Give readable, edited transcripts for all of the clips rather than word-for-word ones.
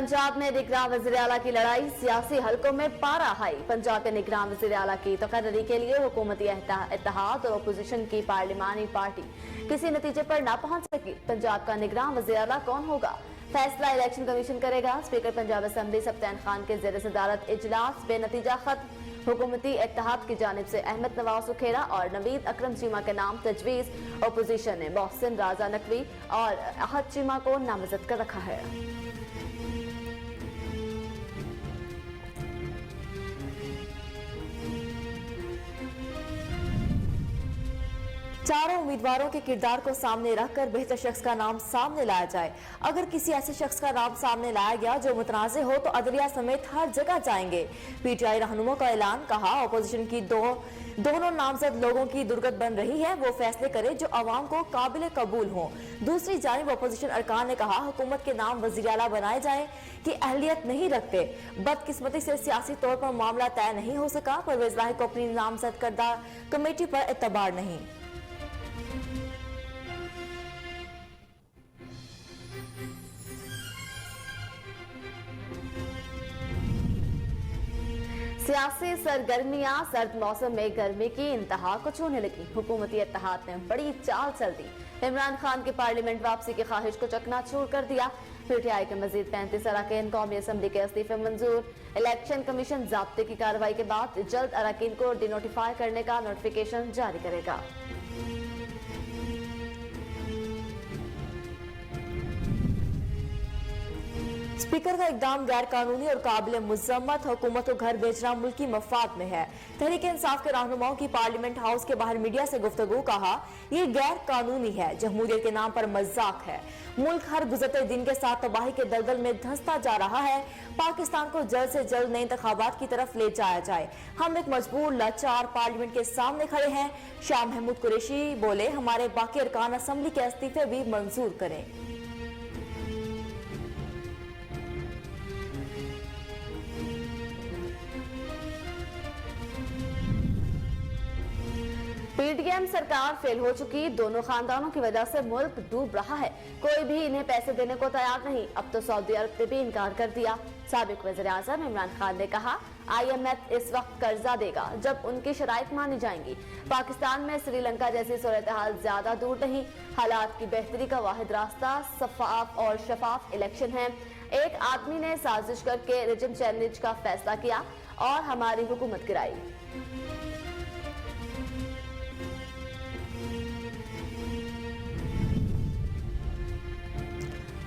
पंजाब में निगरान वज़ीर आला की लड़ाई, सियासी हलकों में पारा हाई। पंजाब के निगरान वज़ीर आला की तकर्री के लिए हुकूमती इत्तेहाद और अपोजिशन की पार्लिमानी पार्टी किसी नतीजे पर ना पहुंच सकी। पंजाब का निगरान वज़ीर आला कौन होगा, फैसला इलेक्शन कमीशन करेगा। स्पीकर पंजाब असेंबली सप्तान खान के ज़ेर सदारत इजलास बेनतीजा खत्म। हुकूमती इत्तेहाद की जानिब से अहमद नवाज सुखेरा और नवीद अकरम चीमा के नाम तजवीज़। अपोजिशन ने मोहसिन राजा नकवी और अहद चीमा को नामजद कर रखा है। चारों उम्मीदवारों के किरदार को सामने रखकर बेहतर शख्स का नाम सामने लाया जाए। अगर किसी ऐसे शख्स का नाम सामने लाया गया जो मुतनाज़े हो तो अदलिया समेत हर जगह जाएंगे। पीटीआई रहनुमा का ऐलान, कहा अपोजिशन की दोनों नामजद लोगों की दुर्गत बन रही है, वो फैसले करे जो अवाम को काबिल कबूल हो। दूसरी जानिब अपोजिशन अरकान ने कहा हुकूमत के नाम वज़ीर आला बनाए जाए कि अहलियत नहीं रखते। बदकिस्मती से सियासी तौर पर मामला तय नहीं हो सका। परवेज इलाही को अपनी नामजद करदा कमेटी पर एतबार नहीं। सियासी सरगर्मियां सर्द मौसम में गर्मी की इंतहा को छूने लगी। हुकूमती इत्तेहाद ने बड़ी चाल चल दी। इमरान खान की पार्लियामेंट वापसी की ख्वाहिश को चकनाचूर कर दिया। पीटीआई के मजीद 35 अरकान कौमी असम्बली के इस्तीफे मंजूर। इलेक्शन कमीशन ज़ाब्ते की कार्रवाई के बाद जल्द अरकान को डिनोटिफाई करने का नोटिफिकेशन जारी करेगा। स्पीकर का इकदाम गैर कानूनी और काबिल मुज़म्मत। हुकूमत को घर भेजना मुल्की मफाद में है। तहरीक इंसाफ के रहनुमाओं की पार्लियामेंट हाउस के बाहर मीडिया से गुफ्तगू, कहा ये गैर कानूनी है, जमहूरियत के नाम पर मजाक है। मुल्क हर गुजरते दिन के साथ तबाही के दलदल में धंसता जा रहा है। पाकिस्तान को जल्द से जल्द नए इंतखाबात की तरफ ले जाया जाए। हम एक मजबूर लाचार पार्लियामेंट के सामने खड़े हैं। शाह महमूद कुरैशी बोले हमारे बाकी अरकान असम्बली के इस्तीफे भी मंजूर करें। पीडीएम सरकार फेल हो चुकी, दोनों खानदानों की वजह से मुल्क डूब रहा है। कोई भी इन्हें पैसे देने को तैयार नहीं। अब तो सऊदी अरब ने भी इनकार कर दिया। साबिक वज़ीर आज़म इमरान खान ने कहा IMF इस वक्त कर्जा देगा जब उनकी शराइत मानी जाएंगी। पाकिस्तान में श्रीलंका जैसी सूरत हाल ज्यादा दूर नहीं। हालात की बेहतरी का वाहिद रास्ता शफाफ और शफाफ इलेक्शन है। एक आदमी ने साजिश करके रिजन चैलेंज का फैसला किया और हमारी हुकूमत गिराई।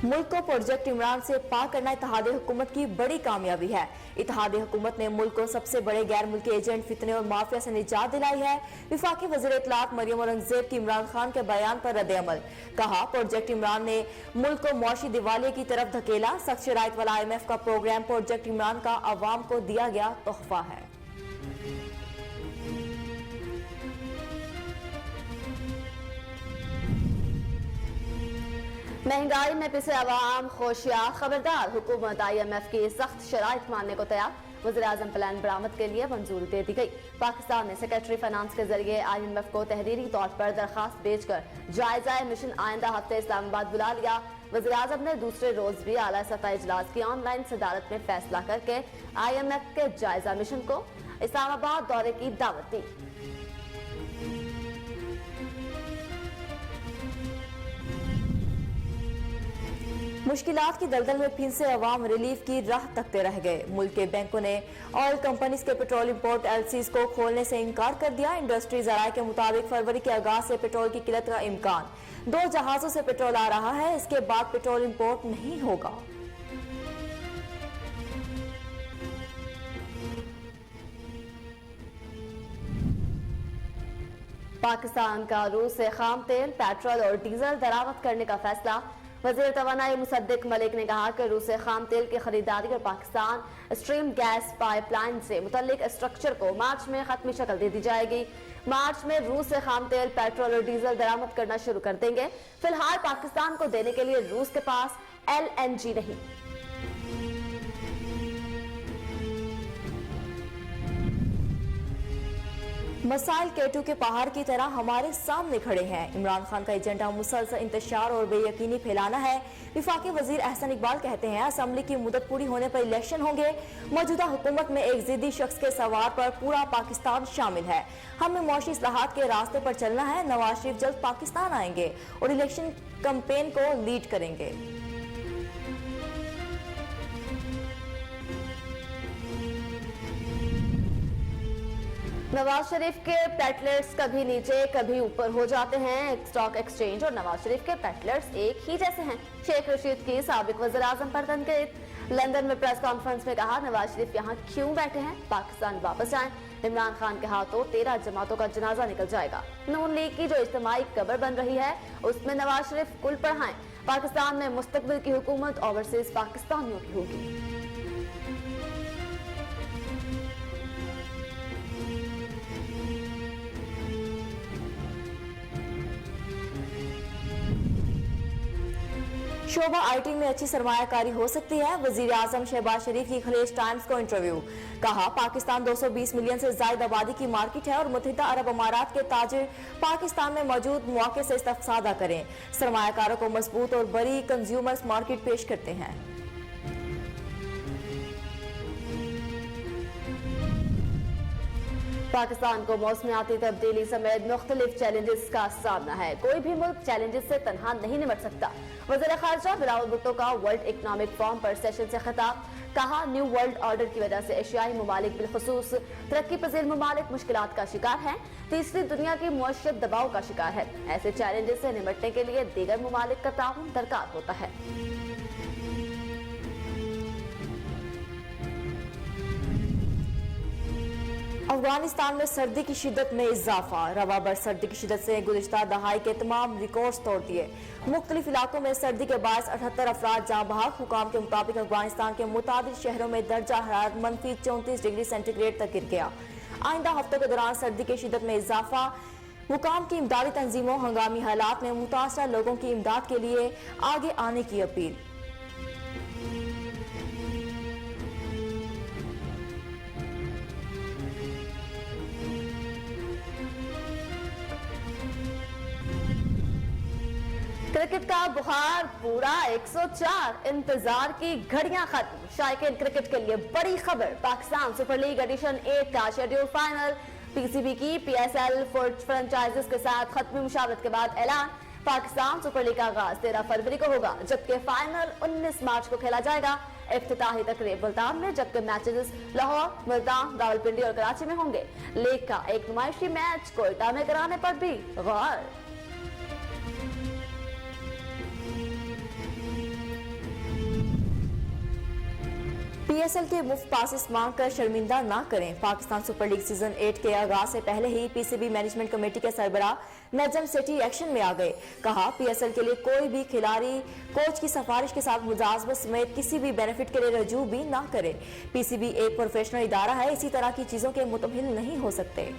मुल्क को प्रोजेक्ट इमरान से पार करना इत्तेहादी हुकूमत की बड़ी कामयाबी है। इत्तेहादी हुकूमत ने मुल्क को सबसे बड़े गैर मुल्की एजेंट, फितने और माफिया से निजात दिलाई है। विफाकी वज़ीर इत्तलात मरियम औरंगजेब की इमरान खान के बयान पर रद्द अमल, कहा प्रोजेक्ट इमरान ने मुल्क को मुआशी दिवालिये की तरफ धकेला। सख्त शराइत वाला IMF का प्रोग्राम प्रोजेक्ट इमरान का अवाम को दिया गया तोहफा है। महंगाई में पिसे अवाम होशियार, खबरदार, हुकूमत IMF की सख्त शराइत मानने को तैयार। वज़ीर आज़म प्लान बरामद के लिए मंजूरी दे दी गई। पाकिस्तान ने सेक्रेटरी फाइनेंस के जरिए IMF को तहरीरी तौर पर दरखास्त भेजकर जायजा मिशन आइंदा हफ्ते इस्लामाबाद बुला लिया। वज़ीर आज़म ने दूसरे रोज भी आला सतह इजलास की ऑनलाइन सदारत में फैसला करके IMF के जायजा मिशन को इस्लामाबाद दौरे की दावत दी। मुश्किलात की दलदल में फिंसे अवाम रिलीफ की राह तकते रह गए। मुल्क के बैंकों ने ऑयल कंपनीज के पेट्रोल इंपोर्ट LCs को खोलने से इनकार कर दिया। इंडस्ट्री ज़राए के मुताबिक फरवरी के आगाज से पेट्रोल की किल्लत का इम्कान। 2 जहाजों से पेट्रोल आ रहा है, इसके बाद पेट्रोल इंपोर्ट नहीं होगा। पाकिस्तान का रूस से खाम तेल, पेट्रोल और डीजल दरामद करने का फैसला। वज़ीर तवानाई मुसद्दिक मलिक ने कहा कि रूस से खाम तेल की खरीदारी और पाकिस्तान स्ट्रीम गैस पाइपलाइन से मुतल्लिक स्ट्रक्चर को मार्च में खत्मी शक्ल दे दी जाएगी। मार्च में रूस से खाम तेल, पेट्रोल और डीजल दरामद करना शुरू कर देंगे। फिलहाल पाकिस्तान को देने के लिए रूस के पास LNG नहीं। मसाइल केटू के पहाड़ की तरह हमारे सामने खड़े हैं। इमरान खान का एजेंडा मुसलसल इंतशार और बेयकीनी फैलाना है। विफाकी वजीर अहसन इकबाल कहते हैं असेंबली की मुदत पूरी होने पर इलेक्शन होंगे। मौजूदा हुकूमत में एक जिद्दी शख्स के सवार पर पूरा पाकिस्तान शामिल है। हमें मौशी इस्लाहात के रास्ते पर चलना है। नवाज शरीफ जल्द पाकिस्तान आएंगे और इलेक्शन कैंपेन को लीड करेंगे। नवाज शरीफ के प्लेटलेट्स कभी नीचे कभी ऊपर हो जाते हैं। स्टॉक एक्सचेंज और नवाज शरीफ के प्लेटलेट्स एक ही जैसे हैं। शेख रशीद की साबिक वज़ीर आज़म पर तनकीद। लंदन में प्रेस कॉन्फ्रेंस में कहा नवाज शरीफ यहाँ क्यों बैठे हैं, पाकिस्तान वापस जाएं। इमरान खान के हाथों 13 जमातों का जनाजा निकल जाएगा। नून लीग की जो इज्तिमाई कब्र बन रही है उसमें नवाज शरीफ कुल पढ़ाएं। पाकिस्तान में मुस्तकबिल की हुकूमत ओवरसीज पाकिस्तानियों की होगी। शोबा आईटी में अच्छी सरमायाकारी हो सकती है। वजीर आजम शहबाज शरीफ की खलीज टाइम्स को इंटरव्यू। कहा पाकिस्तान 220 मिलियन से जायद आबादी की मार्केट है और मुत्तहिदा अरब अमारात के ताजिर पाकिस्तान में मौजूद मौके से इस्तेफादा करें। सरमायाकारों को मजबूत और बड़ी कंज्यूमर्स मार्केट पेश करते हैं। पाकिस्तान को मौसमियाती तब्दीली समेत मुख्तलिफ चैलेंजेस का सामना है। कोई भी मुल्क चैलेंजेस से तनहा नहीं निपट सकता। वज़ीर ख़ारजा बिलावल भुट्टो का वर्ल्ड इकनॉमिक फोरम पर सेशन से खिताब। कहा न्यू वर्ल्ड ऑर्डर की वजह से एशियाई ममालिक बिलखुसूस तरक्की पजीर ममालिक मुश्किलात का शिकार हैं। तीसरी दुनिया की मुआशियत दबाव का शिकार है। ऐसे चैलेंजेस से निपटने के लिए दीगर ममालिक का ताउन दरकार होता है। अफगानिस्तान में सर्दी की शिद्दत में इजाफा। रवा बर सर्दी की शिद्दत से गुज़िश्ता दहाई के तमाम रिकॉर्ड्स तोड़ दिए। मुख्तलिफ इलाकों में सर्दी के बायस 78 अफराद जाँ बहक। हुकाम के मुताबिक अफगानिस्तान के मुताबिक शहरों में दर्जा हरारत मनफी 34 डिग्री सेंटीग्रेड तक गिर गया। आइंदा हफ्तों के दौरान सर्दी की शिद्दत में इजाफा। हुकाम की इमदादी तंजीमों हंगामी हालात में मुतासरा लोगों की इमदाद के लिए आगे आने की अपील। क्रिकेट का बुखार पूरा 104। इंतजार की घड़ियां खत्म। शायकीन क्रिकेट के लिए बड़ी खबर। पाकिस्तान सुपर लीग एडिशन 8 का शेड्यूल फाइनल। पीसीबी की पीएसएल फ्रेंचाइजीज के साथ खत्मी मुशावरत के बाद ऐलान। पाकिस्तान सुपर लीग का आगाज 13 फरवरी को होगा, जबकि फाइनल 19 मार्च को खेला जाएगा। इफ्तिताही तकरीब मुल्तान में, जबकि मैचेस लाहौर, मुल्तान, रावलपिंडी और कराची में होंगे। लीग का एक नुमाइशी मैच कोयटा में कराने पर भी गौर। पीएसएल के मुफ्त पासेस मांगकर शर्मिंदा ना करें। पाकिस्तान सुपर लीग सीजन 8 के आगाज से पहले ही पीसीबी मैनेजमेंट कमेटी के सरबराह नजम सेठी एक्शन में आ गए। कहा पीएसएल के लिए कोई भी खिलाड़ी कोच की सिफारिश के साथ मुजाजमत समेत किसी भी बेनिफिट के लिए रजू भी ना करे। पीसीबी एक प्रोफेशनल इदारा है, इसी तरह की चीजों के मुतमिल नहीं हो सकते।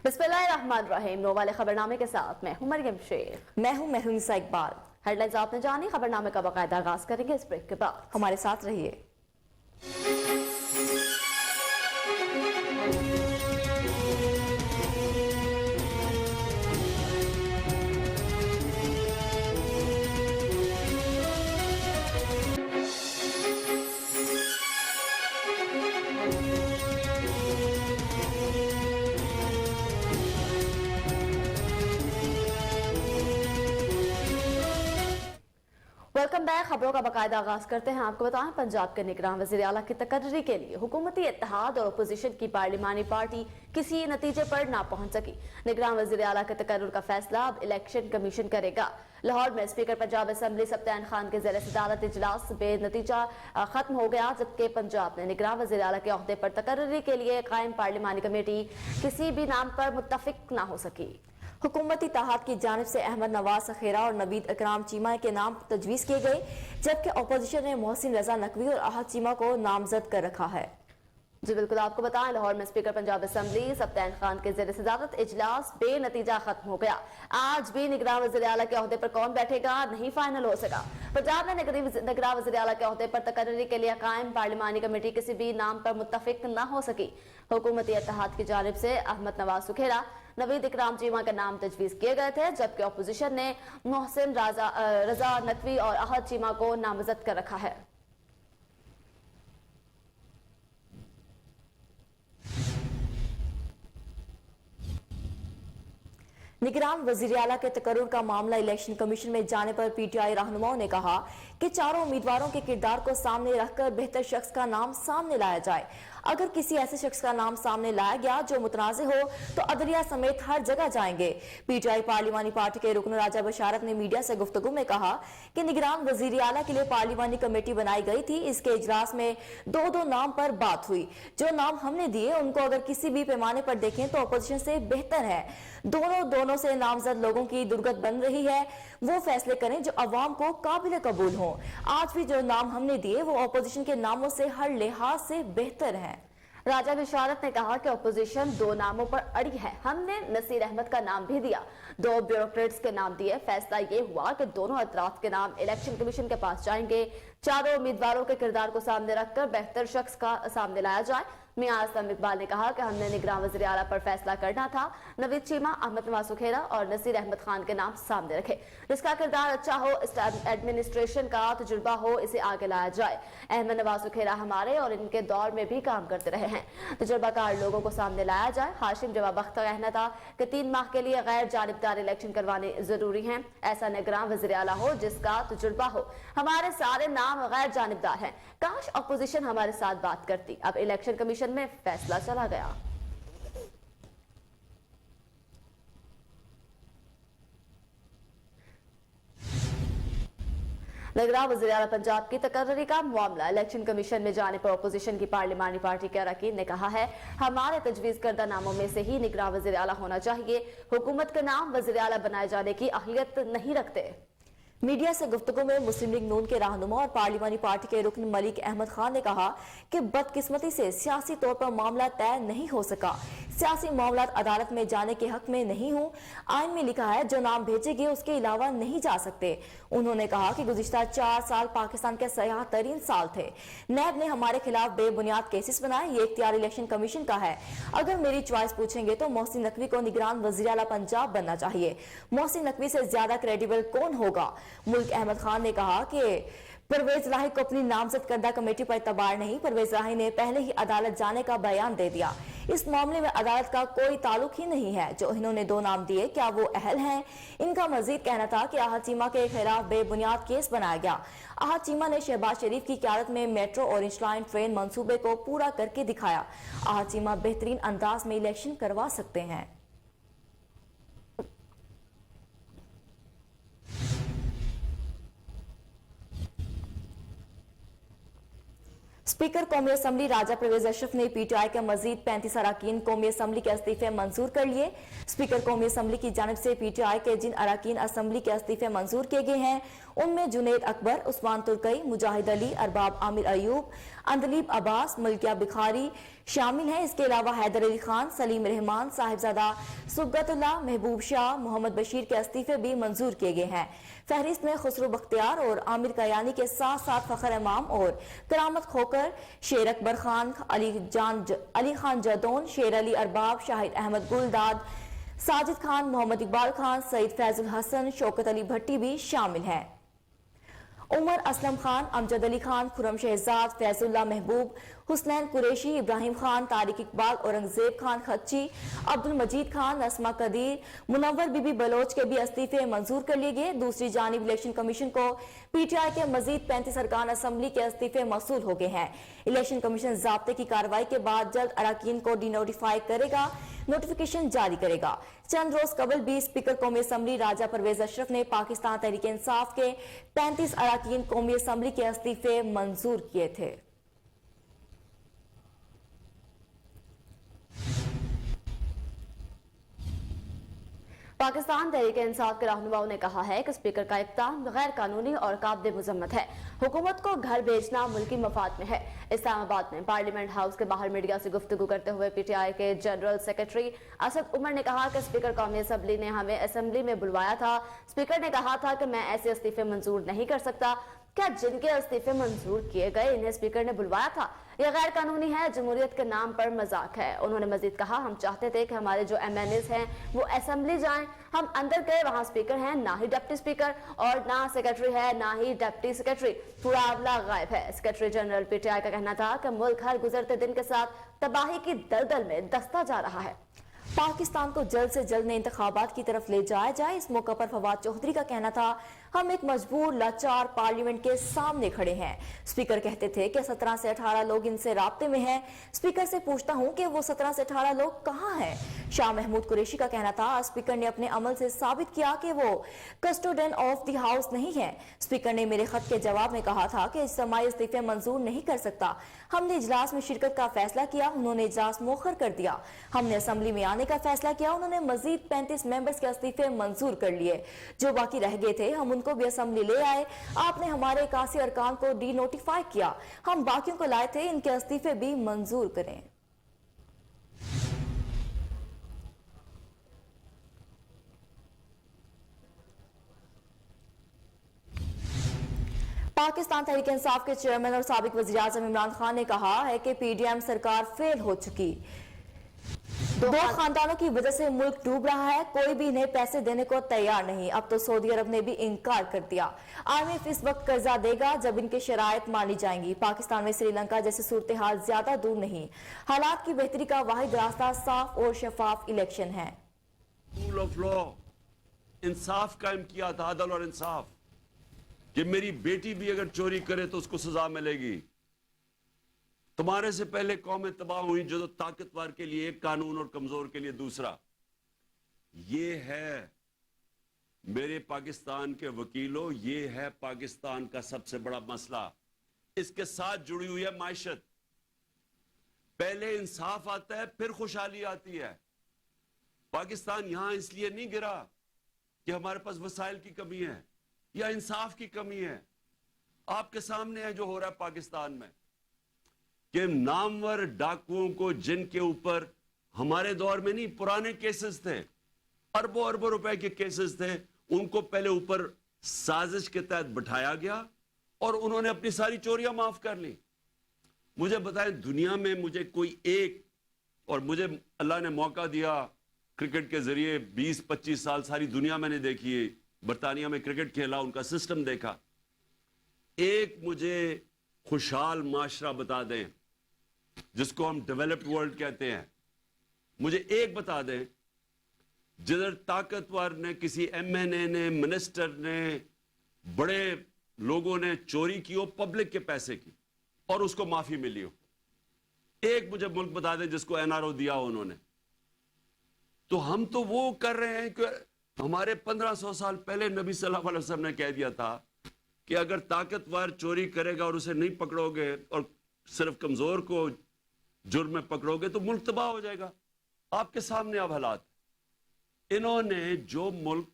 बिस्मिल्लाहिर्रहमानिर्रहीम। नो वाले खबरनामे के साथ मैं हूं मरियम शेख। मैं हूं मेहरुनिसा इकबाल। हेडलाइंस आपने जानी, खबरनामे का बाकायदा आगाज करेंगे इस ब्रेक के बाद। हमारे साथ रहिए। Welcome back. खबरों का बाकायदा आगाज करते हैं। आपको बताएं पंजाब के निगरान वज़ीर आला की तकर्री के लिए हुकूमती इत्तेहाद और अपोजिशन की पार्लिमानी पार्टी किसी नतीजे पर ना पहुंच सकी। निगरान वज़ीर आला के तकर्रुर का फैसला अब इलेक्शन कमीशन करेगा। लाहौर में स्पीकर पंजाब असम्बली सब्तान खान के ज़ेर सदारत इजलास बेनतीजा खत्म हो गया, जबकि पंजाब ने निगरान वज़ीर आला के ओहदे पर तकर्री के लिए कायम पार्लिमानी कमेटी किसी भी नाम पर मुत्तफिक ना हो सकी। हुकूमती इत्तेहाद की जानिब से अहमद नवाज सखेरा और नवीद इकराम चीमा के नाम तजवीज़ किए गए, जबकि अपोजिशन ने मोहसिन रजा नकवी और अहद चीमा को नामजद कर रखा है। जी बिल्कुल, आपको बताएं लाहौर में स्पीकर पंजाब असेंबली सप्तान खान के ज़ेर सदारत इजलास बेनतीजा खत्म हो गया। आज भी निगरान वज़ीर आला के ओहदे पर कौन बैठेगा नहीं फाइनल हो सका। पंजाब में निगरान वज़ीर आला के ओहदे पर तकर्री के लिए कायम पार्लिमानी कमेटी किसी भी नाम पर मुत्तफिक न हो सकी। हुकूमती इत्तेहाद की जानिब से अहमद नवाज सुखेरा, नवीद इकराम चीमा के नाम तजवीज़ किए गए थे, जबकि अपोजिशन ने मोहसिन रजा नकवी और अहद चीमा को नामजद कर रखा है। निगरान वजीर आला के तकर्रुर का मामला इलेक्शन कमीशन में जाने पर पीटीआई रहनुमाओं ने कहा कि चारों उम्मीदवारों के किरदार को सामने रखकर बेहतर शख्स का नाम सामने लाया जाए। अगर किसी ऐसे शख्स का नाम सामने लाया गया जो मुतनाज़ हो तो अदलिया समेत हर जगह जाएंगे। पीटीआई पार्लिमानी पार्टी के रुकन राजा बशारत ने मीडिया से गुफ्तगू में कहा कि निगरान वजीर आला के लिए पार्लिमानी कमेटी बनाई गई थी। इसके इजलास में दो नाम पर बात हुई। जो नाम हमने दिए उनको अगर किसी भी पैमाने पर देखें तो अपोजिशन से बेहतर है। दोनों से नामजद लोगों की दुर्गत बन रही है। वो फैसले करें जो अवाम को काबिल कबूल हो। आज भी जो नाम हमने दिए वो अपोजिशन के नामों से हर लिहाज से बेहतर है। राजा बिशारत ने कहा कि अपोजिशन दो नामों पर अड़ी है। हमने नसीर अहमद का नाम भी दिया, दो ब्यूरोक्रेट्स के नाम दिए। फैसला ये हुआ कि दोनों अतराफ के नाम इलेक्शन कमीशन के पास जाएंगे। चारों उम्मीदवारों के किरदार को सामने रखकर बेहतर शख्स का सामने लाया जाए। मियां असलम इकबाल ने कहा कि हमने निगरान वज़ीर आला पर फैसला करना था। नवीद चीमा, अहमद नवाज सुखेरा और नसीर अहमद खान के नाम सामने रखे। जिसका किरदार अच्छा हो, एडमिनिस्ट्रेशन का तजुर्बा हो, इसे आगे लाया जाए। अहमद नवाज सुखेरा हमारे और इनके दौर में भी काम करते रहे हैं। तजुर्बाकार लोगों को सामने लाया जाए। हाशिम जवाब बख्त का कहना था कि 3 माह के लिए गैर जानिबदार इलेक्शन करवाने जरूरी है। ऐसा निगरान वज़ीर आला हो जिसका तजुर्बा हो। हमारे सारे नाम गैर जानिबदार हैं। काश अपोजिशन हमारे साथ बात करती। अब इलेक्शन कमीशन में फैसला चला गया। निगरान वज़ीर आला पंजाब की तकर्री का मामला इलेक्शन कमीशन में जाने पर अपोजिशन की पार्लिमानी पार्टी के अरकान ने कहा है हमारे तजवीज़ करदा नामों में से ही निगरान वज़ीर आला होना चाहिए। हुकूमत के नाम वज़ीर आला बनाए जाने की अहलियत नहीं रखते। मीडिया से गुफ्तगू में मुस्लिम लीग नून के रहनुमा और पार्लिमानी पार्टी के रुकन मलिक अहमद खान ने कहा कि बदकिस्मती से सियासी तौर पर मामला तय नहीं हो सका। सियासी मामला अदालत में जाने के हक में नहीं हूँ। आइन में लिखा है जो नाम भेजे गए उसके अलावा नहीं जा सकते। उन्होंने कहा कि गुज़िश्ता 4 साल पाकिस्तान के सयाह तरीन साल थे। नैब ने हमारे खिलाफ बेबुनियाद केसेस बनाए। ये इख्तियार इलेक्शन कमीशन का है। अगर मेरी चॉइस पूछेंगे तो मोहसिन नकवी को निगरान वज़ीर आला पंजाब बनना चाहिए। मोहसिन नकवी से ज्यादा क्रेडिबल कौन होगा? मुल्क अहमद खान ने कहा कि परवेज राही को अपनी नामजद करदा कमेटी पर एतबार नहीं। परवेज राही ने पहले ही अदालत जाने का बयान दे दिया। इस मामले में अदालत का कोई ताल्लुक ही नहीं है। जो इन्होंने 2 नाम दिए क्या वो अहल हैं? इनका मजीद कहना था कि अहद चीमा के खिलाफ बेबुनियाद केस बनाया गया। अहद चीमा ने शहबाज शरीफ की क़यादत में मेट्रो और इंशलाइन ट्रेन मंसूबे को पूरा करके दिखाया। अहद चीमा बेहतरीन अंदाज में इलेक्शन करवा सकते हैं। स्पीकर कौमी असम्बली राजा परवेज अशरफ ने पीटीआई के मजीद 35 अरकान कौमी असम्बली के इस्तीफे मंजूर कर लिए। स्पीकर कौमी असम्बली की जानिब से पीटीआई के जिन अरकान असम्बली के इस्तीफे मंजूर किए गए हैं उनमें जुनैद अकबर, उस्मान तुर्कई, मुजाहिद अली, अरबाब आमिर अयूब, अंदलीब अब्बास, मलकिया बिखारी शामिल हैं। इसके अलावा हैदर अली खान, सलीम रहमान, साहिबजादा सुबगतुल्लाह, महबूब शाह, मोहम्मद बशीर के इस्तीफे भी मंजूर किए गए हैं। फहरिस्त में खुसरो बख्तियार और आमिर कयानी के साथ साथ फखर इमाम और करामत खोकर, शेर अकबर खान, अली खान जदौन, शेर अली अरबाब, शाहिद अहमद गुलदाद, साजिद खान, मोहम्मद इकबाल खान, सईद फैजुल हसन, शौकत अली भट्टी भी शामिल हैं। उमर असलम खान, अमजद अली खान, खुरम शहजाद, फैजुल्लाह महबूब, हुसनैन कुरैशी, इब्राहिम खान, तारिक इकबाल, औरंगजेब खान खच्ची, अब्दुल मजीद खान, नस्मा कदीर, मुनव्वर बीबी बलोच के भी इस्तीफे मंजूर कर लिए गए। दूसरी जानिब इलेक्शन कमीशन को पीटीआई के मजीद 35 अरकान असम्बली के इस्तीफे मौसूल हो गए हैं। इलेक्शन कमीशन ज़ाब्ते की कार्रवाई के बाद जल्द अरकान को डिनोटिफाई करेगा, नोटिफिकेशन जारी करेगा। चंद रोज कबल भी स्पीकर कौमी असम्बली राजा परवेज अशरफ ने पाकिस्तान तहरीक इंसाफ के 35 अरकान कौमी असम्बली के इस्तीफे मंजूर किए थे। पाकिस्तान तहरीक इंसाफ के रहनुमाओं ने कहा है कि स्पीकर का इक़्तिदार गैर कानूनी और काबिल मुज़म्मत है। हुकूमत को घर भेजना मुल्की मफाद में है। اسلام آباد میں پارلیمنٹ ہاؤس کے باہر میڈیا سے گفتگو کرتے ہوئے پی ٹی آئی کے جنرل سیکرٹری اسد عمر نے کہا کہ اسپیکر قومی اسمبلی نے ہمیں اسمبلی میں بلوایا تھا. اسپیکر نے کہا تھا کہ میں ایسے استعفے منظور نہیں کر سکتا. کیا جن کے استعفے منظور کیے گئے انہیں اسپیکر نے بلوایا تھا؟ یہ غیر قانونی ہے، جمہوریت کے نام پر مذاق ہے. انہوں نے مزید کہا ہم چاہتے تھے کہ ہمارے جو ایم این ایز ہیں وہ اسمبلی جائیں. ہم اندر گئے، وہاں اسپیکر ہیں، نہ ہی ڈپٹی اسپیکر اور نہ سیکرٹری ہے، نہ ہی ڈپٹی سیکرٹری. پورا عملہ غائب ہے. Secretary general P T I کا کہنا تھا کہ ملک ہر گزرتے دن کے ساتھ تباہی کی دلدل میں دھستا جا رہا ہے. پاکستان کو جلد سے جلد نئے انتخابات کی طرف لے جایا جائے. اس موقع پر فواد چودھری کا کہنا تھا ہم ایک مجبور لاچار پارلیمنٹ کے سامنے کھڑے ہیں. اسپیکر کہتے تھے کہ 17 سے 18 لوگ ان سے رابطے میں ہیں. اسپیکر سے پوچھتا ہوں کہ وہ 17 سے 18 لوگ کہاں ہیں؟ شاہ محمود قریشی کا کہنا تھا اسپیکر نے اپنے عمل سے ثابت کیا کہ وہ کسٹوڈین آف دی ہاؤس نہیں ہے. اسپیکر نے میرے خط کے جواب میں کہا تھا کہ اجتماعی استعفے منظور نہیں کر سکتا. ہم نے اجلاس میں شرکت کا فیصلہ کیا، انہوں نے اجلاس مؤخر کر دیا. ہم نے اسمبلی میں آنے کا فیصلہ کیا، انہوں نے مزید 35 ممبرز کے استعفے منظور کر لیے. جو باقی رہ گئے تھے ہم ان کو بھی اسمبلی لے آئے. آپ نے ہمارے 81 ارکان کو ڈی نوٹیفائی کیا. ہم باقیوں کو لائے تھے، ان کے استعفے بھی منظور کریں. پاکستان تحریک انصاف کے چیئرمین اور سابق وزیر اعظم عمران خان نے کہا ہے کہ پی ڈی ایم سرکار فیل ہو چکی. دو خاندانوں کی وجہ سے ملک ڈوب رہا ہے. کوئی بھی انہیں پیسے دینے کو تیار نہیں. اب تو سعودی عرب نے بھی انکار کر دیا. آئی ایم ایف اس وقت قرضہ دے گا جب ان کی شرائط مانی جائیں گی. پاکستان میں سری لنکا جیسی صورتحال زیادہ دور نہیں. حالات کی بہتری کا واحد راستہ صاف اور شفاف الیکشن ہے. رول آف لا، انصاف قائم کیا تھا، عدل اور انصاف، کہ میری بیٹی بھی اگر چوری کرے تو اس کو سزا ملے گی. تمہارے سے پہلے قومیں تباہ ہوئی جو طاقتور کے لیے ایک قانون اور کمزور کے لیے دوسرا. یہ ہے میرے پاکستان کے وکیلوں، یہ ہے پاکستان کا سب سے بڑا مسئلہ. اس کے ساتھ جڑی ہوئی ہے معیشت. پہلے انصاف آتا ہے پھر خوشحالی آتی ہے. پاکستان یہاں اس لیے نہیں گرا کہ ہمارے پاس وسائل کی کمی ہے یا انصاف کی کمی ہے. آپ کے سامنے ہے جو ہو رہا ہے پاکستان میں، کہ نامور ڈاکوؤں کو، جن کے اوپر ہمارے دور میں نہیں، پرانے کیسز تھے، اربوں اربوں روپے کے کیسز تھے، ان کو پہلے اوپر سازش کے تحت بٹھایا گیا اور انہوں نے اپنی ساری چوریاں معاف کر لی. مجھے بتائیں دنیا میں مجھے کوئی ایک، اور مجھے اللہ نے موقع دیا کرکٹ کے ذریعے 20-25 سال ساری دنیا میں نے دیکھی ہے. برطانیہ میں کرکٹ کھیلا، ان کا سسٹم دیکھا. ایک مجھے خوشحال معاشرہ بتا دیں جس کو ہم ڈیولپڈ ورلڈ کہتے ہیں. مجھے ایک بتا دیں جدھر طاقتور نے، کسی ایم این اے نے، منسٹر نے، بڑے لوگوں نے چوری کی ہو پبلک کے پیسے کی اور اس کو معافی ملی ہو. ایک مجھے ملک بتا دیں جس کو این آر او دیا ہو انہوں نے. تو ہم تو وہ کر رہے ہیں کہ ہمارے 1500 سال پہلے نبی صلی اللہ علیہ وسلم نے کہہ دیا تھا کہ اگر طاقتور چوری کرے گا اور اسے نہیں پکڑو گے اور صرف کمزور کو جرم میں پکڑو گے تو ملک تباہ ہو جائے گا. آپ کے سامنے اب حالات. انہوں نے جو ملک،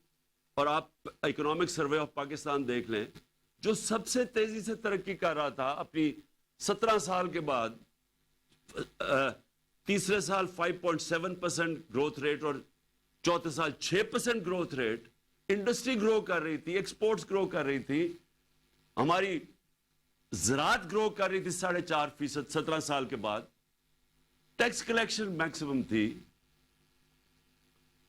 اور آپ اکنامک سروے آف پاکستان دیکھ لیں، جو سب سے تیزی سے ترقی کر رہا تھا اپنی 17 سال کے بعد، تیسرے سال 5.7% گروتھ ریٹ اور چوتھے سال 6% گروتھ ریٹ. انڈسٹری گرو کر رہی تھی، ایکسپورٹس گرو کر رہی تھی، ہماری زراعت گرو کر رہی تھی 4.5%. 17 سال کے بعد ٹیکس کلیکشن میکسیمم تھی،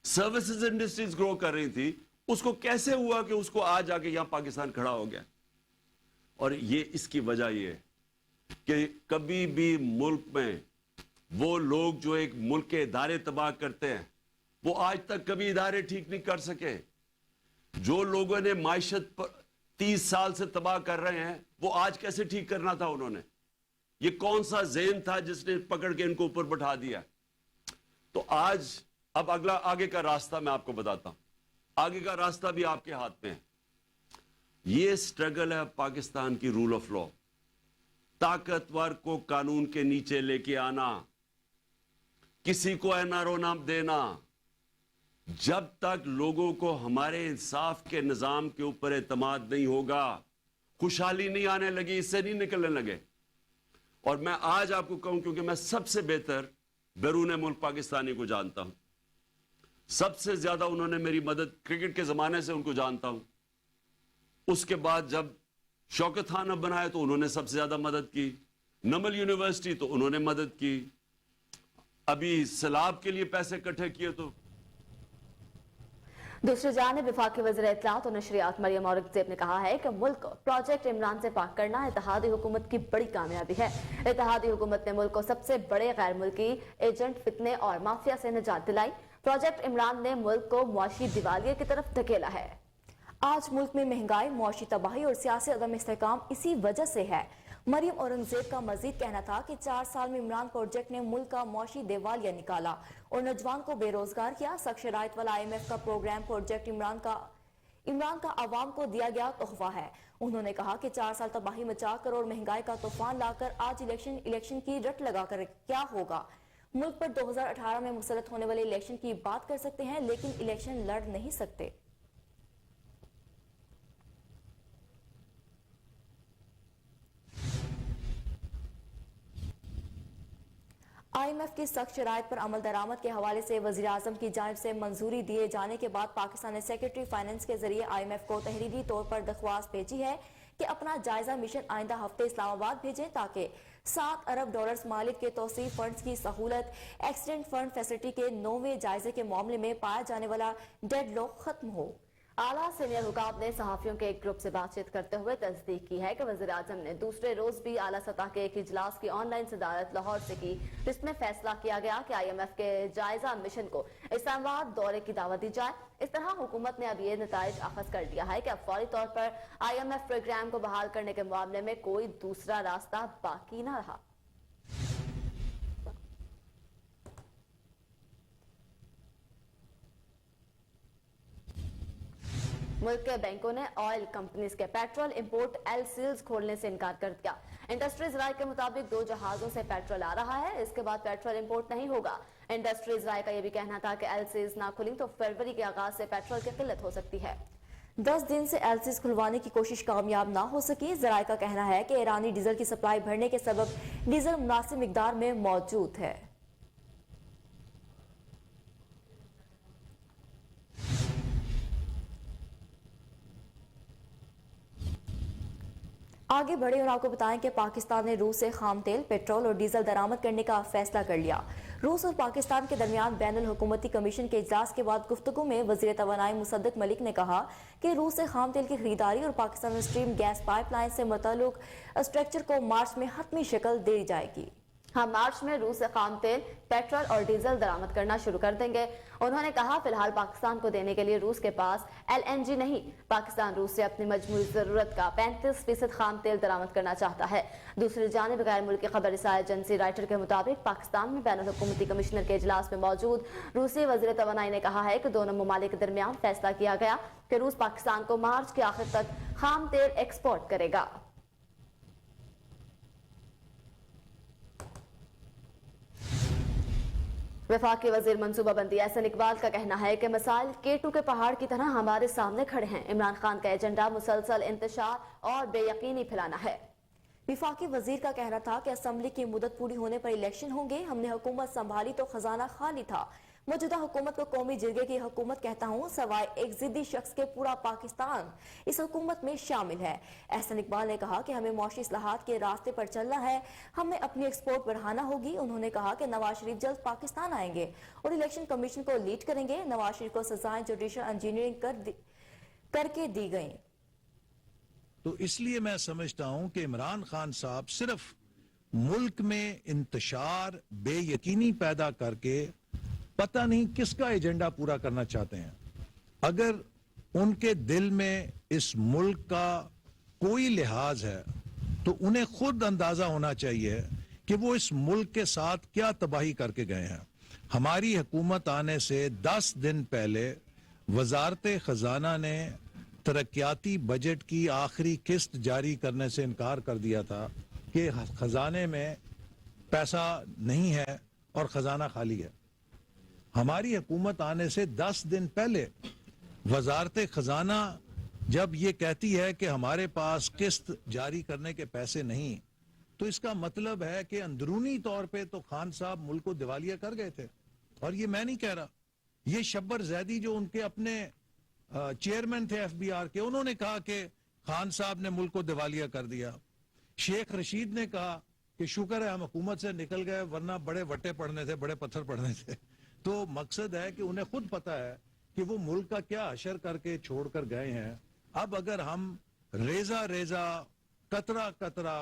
سروسز انڈسٹریز گرو کر رہی تھی. اس کو کیسے ہوا کہ اس کو آج آ کے یہاں پاکستان کھڑا ہو گیا؟ اور یہ اس کی وجہ یہ ہے کہ کبھی بھی ملک میں وہ لوگ جو ایک ملک کے ادارے تباہ کرتے ہیں وہ آج تک کبھی ادارے ٹھیک نہیں کر سکے. جو لوگوں نے معیشت پر 30 سال سے تباہ کر رہے ہیں وہ آج کیسے ٹھیک کرنا تھا انہوں نے؟ یہ کون سا ذہن تھا جس نے پکڑ کے ان کو اوپر بٹھا دیا؟ تو آج اب اگلا آگے کا راستہ میں آپ کو بتاتا ہوں. آگے کا راستہ بھی آپ کے ہاتھ میں ہے. یہ سٹرگل ہے پاکستان کی رول آف لا. طاقتور کو قانون کے نیچے لے کے آنا، کسی کو این آر او نام دینا. جب تک لوگوں کو ہمارے انصاف کے نظام کے اوپر اعتماد نہیں ہوگا، خوشحالی نہیں آنے لگی، اس سے نہیں نکلنے لگے. اور میں آج آپ کو کہوں کیونکہ میں سب سے بہتر بیرون ملک پاکستانی کو جانتا ہوں, سب سے زیادہ انہوں نے میری مدد کرکٹ کے زمانے سے ان کو جانتا ہوں. اس کے بعد جب شوکت خان اب بنائے تو انہوں نے سب سے زیادہ مدد کی, نمل یونیورسٹی تو انہوں نے مدد کی, ابھی سیلاب کے لیے پیسے اکٹھے کیے تو. دوسری جانب وفاقی وزیر اطلاعات اور نشریات مریم اورنگزیب نے کہا ہے کہ ملک کو پروجیکٹ عمران سے پاک کرنا اتحادی حکومت کی بڑی کامیابی ہے. اتحادی حکومت نے ملک کو سب سے بڑے غیر ملکی ایجنٹ فتنے اور مافیا سے نجات دلائی. پروجیکٹ عمران نے ملک کو معاشی دیوالیے کی طرف دھکیلا ہے. آج ملک میں مہنگائی, معاشی تباہی اور سیاسی عدم استحکام اسی وجہ سے ہے. مریم اورنگزیب کا مزید کہنا تھا کہ 4 سال میں عمران پروجیکٹ نے ملک کا معاشی دیوالیہ نکالا اور نوجوان کو بے روزگار کیا. سخت شرائط والا IMF کا پروگرام پروجیکٹ عمران کا عوام کو دیا گیا تحفہ ہے. انہوں نے کہا کہ 4 سال تباہی مچا کر اور مہنگائی کا طوفان لا کر آج الیکشن کی رٹ لگا کر کیا ہوگا. ملک پر 2018 میں مسلط ہونے والے الیکشن کی بات کر سکتے ہیں لیکن الیکشن لڑ نہیں سکتے. IMF کی سخت شرائط پر عمل درآمد کے حوالے سے وزیر اعظم کی جانب سے منظوری دیے جانے کے بعد پاکستان نے سیکرٹری فائنانس کے ذریعے IMF کو تحریری طور پر درخواست بھیجی ہے کہ اپنا جائزہ مشن آئندہ ہفتے اسلام آباد بھیجیں تاکہ $7 ارب مالک کے توسیع فنڈز کی سہولت, ایکسیڈنٹ فنڈ فیسلٹی کے 9ویں جائزے کے معاملے میں پایا جانے والا ڈیڈ لاک ختم ہو. اعلیٰ سینئر حکام نے صحافیوں کے ایک گروپ سے بات چیت کرتے ہوئے تصدیق کی ہے کہ وزیر اعظم نے دوسرے روز بھی اعلیٰ سطح کے ایک اجلاس کی آن لائن صدارت لاہور سے کی, جس میں فیصلہ کیا گیا کہ IMF کے جائزہ مشن کو اسلام آباد دورے کی دعوت دی جائے. اس طرح حکومت نے اب یہ نتائج اخذ کر لیا ہے کہ اب فوری طور پر IMF پروگرام کو بحال کرنے کے معاملے میں کوئی دوسرا راستہ باقی نہ رہا. ملک کے بینکوں نے آئل کمپنیز کے پیٹرول امپورٹ LCs کھولنے سے انکار کر دیا. انڈسٹریز رائے کے مطابق 2 جہازوں سے پیٹرول آ رہا ہے, اس کے بعد پیٹرول امپورٹ نہیں ہوگا. انڈسٹریز رائے کا یہ بھی کہنا تھا کہ LCs نہ کھلیں تو فروری کے آغاز سے پیٹرول کی قلت ہو سکتی ہے. 10 دن سے LCs کھلوانے کی کوشش کامیاب نہ ہو سکی. ذرائع کا کہنا ہے کہ ایرانی ڈیزل کی سپلائی بڑھنے کے سبب ڈیزل مناسب مقدار میں موجود ہے. آگے بڑھے اور آپ کو بتائیں کہ پاکستان نے روس سے خام تیل, پیٹرول اور ڈیزل درآمد کرنے کا فیصلہ کر لیا. روس اور پاکستان کے درمیان بین الحکومتی کمیشن کے اجلاس کے بعد گفتگو میں وزیر توانائی مصدق ملک نے کہا کہ روس سے خام تیل کی خریداری اور Pakistan stream gas pipeline سے متعلق اسٹرکچر کو مارچ میں حتمی شکل دی جائے گی. ہم مارچ میں روس سے خام تیل, پیٹرول اور ڈیزل درآمد کرنا شروع کر دیں گے. انہوں نے کہا فی الحال پاکستان کو دینے کے لیے روس کے پاس LNG نہیں. پاکستان روس سے اپنی مجموعی ضرورت کا 35% خام تیل درآمد کرنا چاہتا ہے. دوسری جانب غیر ملکی خبر رساں ایجنسی رائٹر کے مطابق پاکستان میں بین الحکومتی کمشنر کے اجلاس میں موجود روسی وزیر توانائی نے کہا ہے کہ دونوں ممالک کے درمیان فیصلہ کیا گیا کہ روس پاکستان کو مارچ کے آخر تک خام تیل ایکسپورٹ کرے گا. وفاقی وزیر منصوبہ بندی احسن اقبال کا کہنا ہے کہ مسائل K2 کے پہاڑ کی طرح ہمارے سامنے کھڑے ہیں. عمران خان کا ایجنڈا مسلسل انتشار اور بے یقینی پھیلانا ہے. وفاقی وزیر کا کہنا تھا کہ اسمبلی کی مدت پوری ہونے پر الیکشن ہوں گے. ہم نے حکومت سنبھالی تو خزانہ خالی تھا. موجودہ حکومت کو قومی جرگے کی حکومت کہتا ہوں, سوائے ایک ضدی شخص کے پورا پاکستان اس حکومت میں شامل ہے. احسن اقبال نے کہا کہ ہمیں معاشی اصلاحات کے راستے پر چلنا ہے, ہمیں اپنی ایکسپورٹ بڑھانا ہوگی. انہوں نے کہا کہ نواز شریف جلد پاکستان آئیں گے اور الیکشن کمیشن کو لیڈ کریں گے. نواز شریف کو سزائیں جوڈیشل انجینئرنگ کر کے دی گئیں. تو اس لیے میں سمجھتا ہوں کہ عمران خان صاحب صرف ملک میں انتشار, بے یقینی پیدا کر کے پتہ نہیں کس کا ایجنڈا پورا کرنا چاہتے ہیں. اگر ان کے دل میں اس ملک کا کوئی لحاظ ہے تو انہیں خود اندازہ ہونا چاہیے کہ وہ اس ملک کے ساتھ کیا تباہی کر کے گئے ہیں. ہماری حکومت آنے سے 10 دن پہلے وزارت خزانہ نے ترقیاتی بجٹ کی آخری قسط جاری کرنے سے انکار کر دیا تھا کہ خزانے میں پیسہ نہیں ہے اور خزانہ خالی ہے. ہماری حکومت آنے سے 10 دن پہلے وزارت خزانہ جب یہ کہتی ہے کہ ہمارے پاس قسط جاری کرنے کے پیسے نہیں, تو اس کا مطلب ہے کہ اندرونی طور پہ تو خان صاحب ملک کو دیوالیہ کر گئے تھے. اور یہ میں نہیں کہہ رہا, یہ شبر زیدی جو ان کے اپنے چیئرمین تھے ایف بی آر کے, انہوں نے کہا کہ خان صاحب نے ملک کو دیوالیہ کر دیا. شیخ رشید نے کہا کہ شکر ہے ہم حکومت سے نکل گئے, ورنہ بڑے وٹے پڑنے تھے, بڑے پتھر پڑنے تھے. تو مقصد ہے کہ انہیں خود پتا ہے کہ وہ ملک کا کیا حشر کر کے چھوڑ کر گئے ہیں. اب اگر ہم ریزہ ریزہ قطرہ قطرہ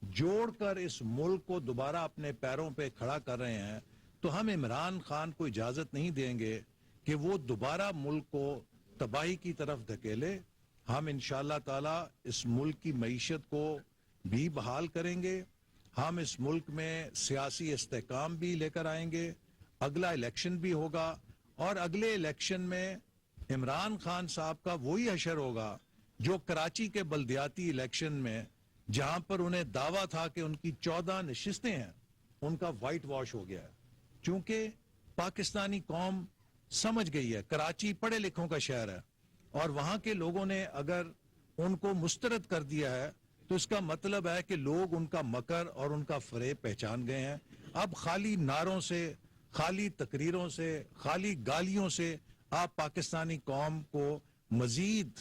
جوڑ کر اس ملک کو دوبارہ اپنے پیروں پہ کھڑا کر رہے ہیں تو ہم عمران خان کو اجازت نہیں دیں گے کہ وہ دوبارہ ملک کو تباہی کی طرف دھکیلے. ہم انشاءاللہ تعالی اس ملک کی معیشت کو بھی بحال کریں گے, ہم اس ملک میں سیاسی استحکام بھی لے کر آئیں گے, اگلا الیکشن بھی ہوگا, اور اگلے الیکشن میں عمران خان صاحب کا وہی حشر ہوگا جو کراچی کے بلدیاتی الیکشن میں, جہاں پر انہیں دعویٰ تھا کہ ان کی 14 نشستیں ہیں, ان کا وائٹ واش ہو گیا ہے. چونکہ پاکستانی قوم سمجھ گئی ہے, کراچی پڑھے لکھوں کا شہر ہے, اور وہاں کے لوگوں نے اگر ان کو مسترد کر دیا ہے تو اس کا مطلب ہے کہ لوگ ان کا مکر اور ان کا فریب پہچان گئے ہیں. اب خالی نعروں سے, خالی تقریروں سے, خالی گالیوں سے آپ پاکستانی قوم کو مزید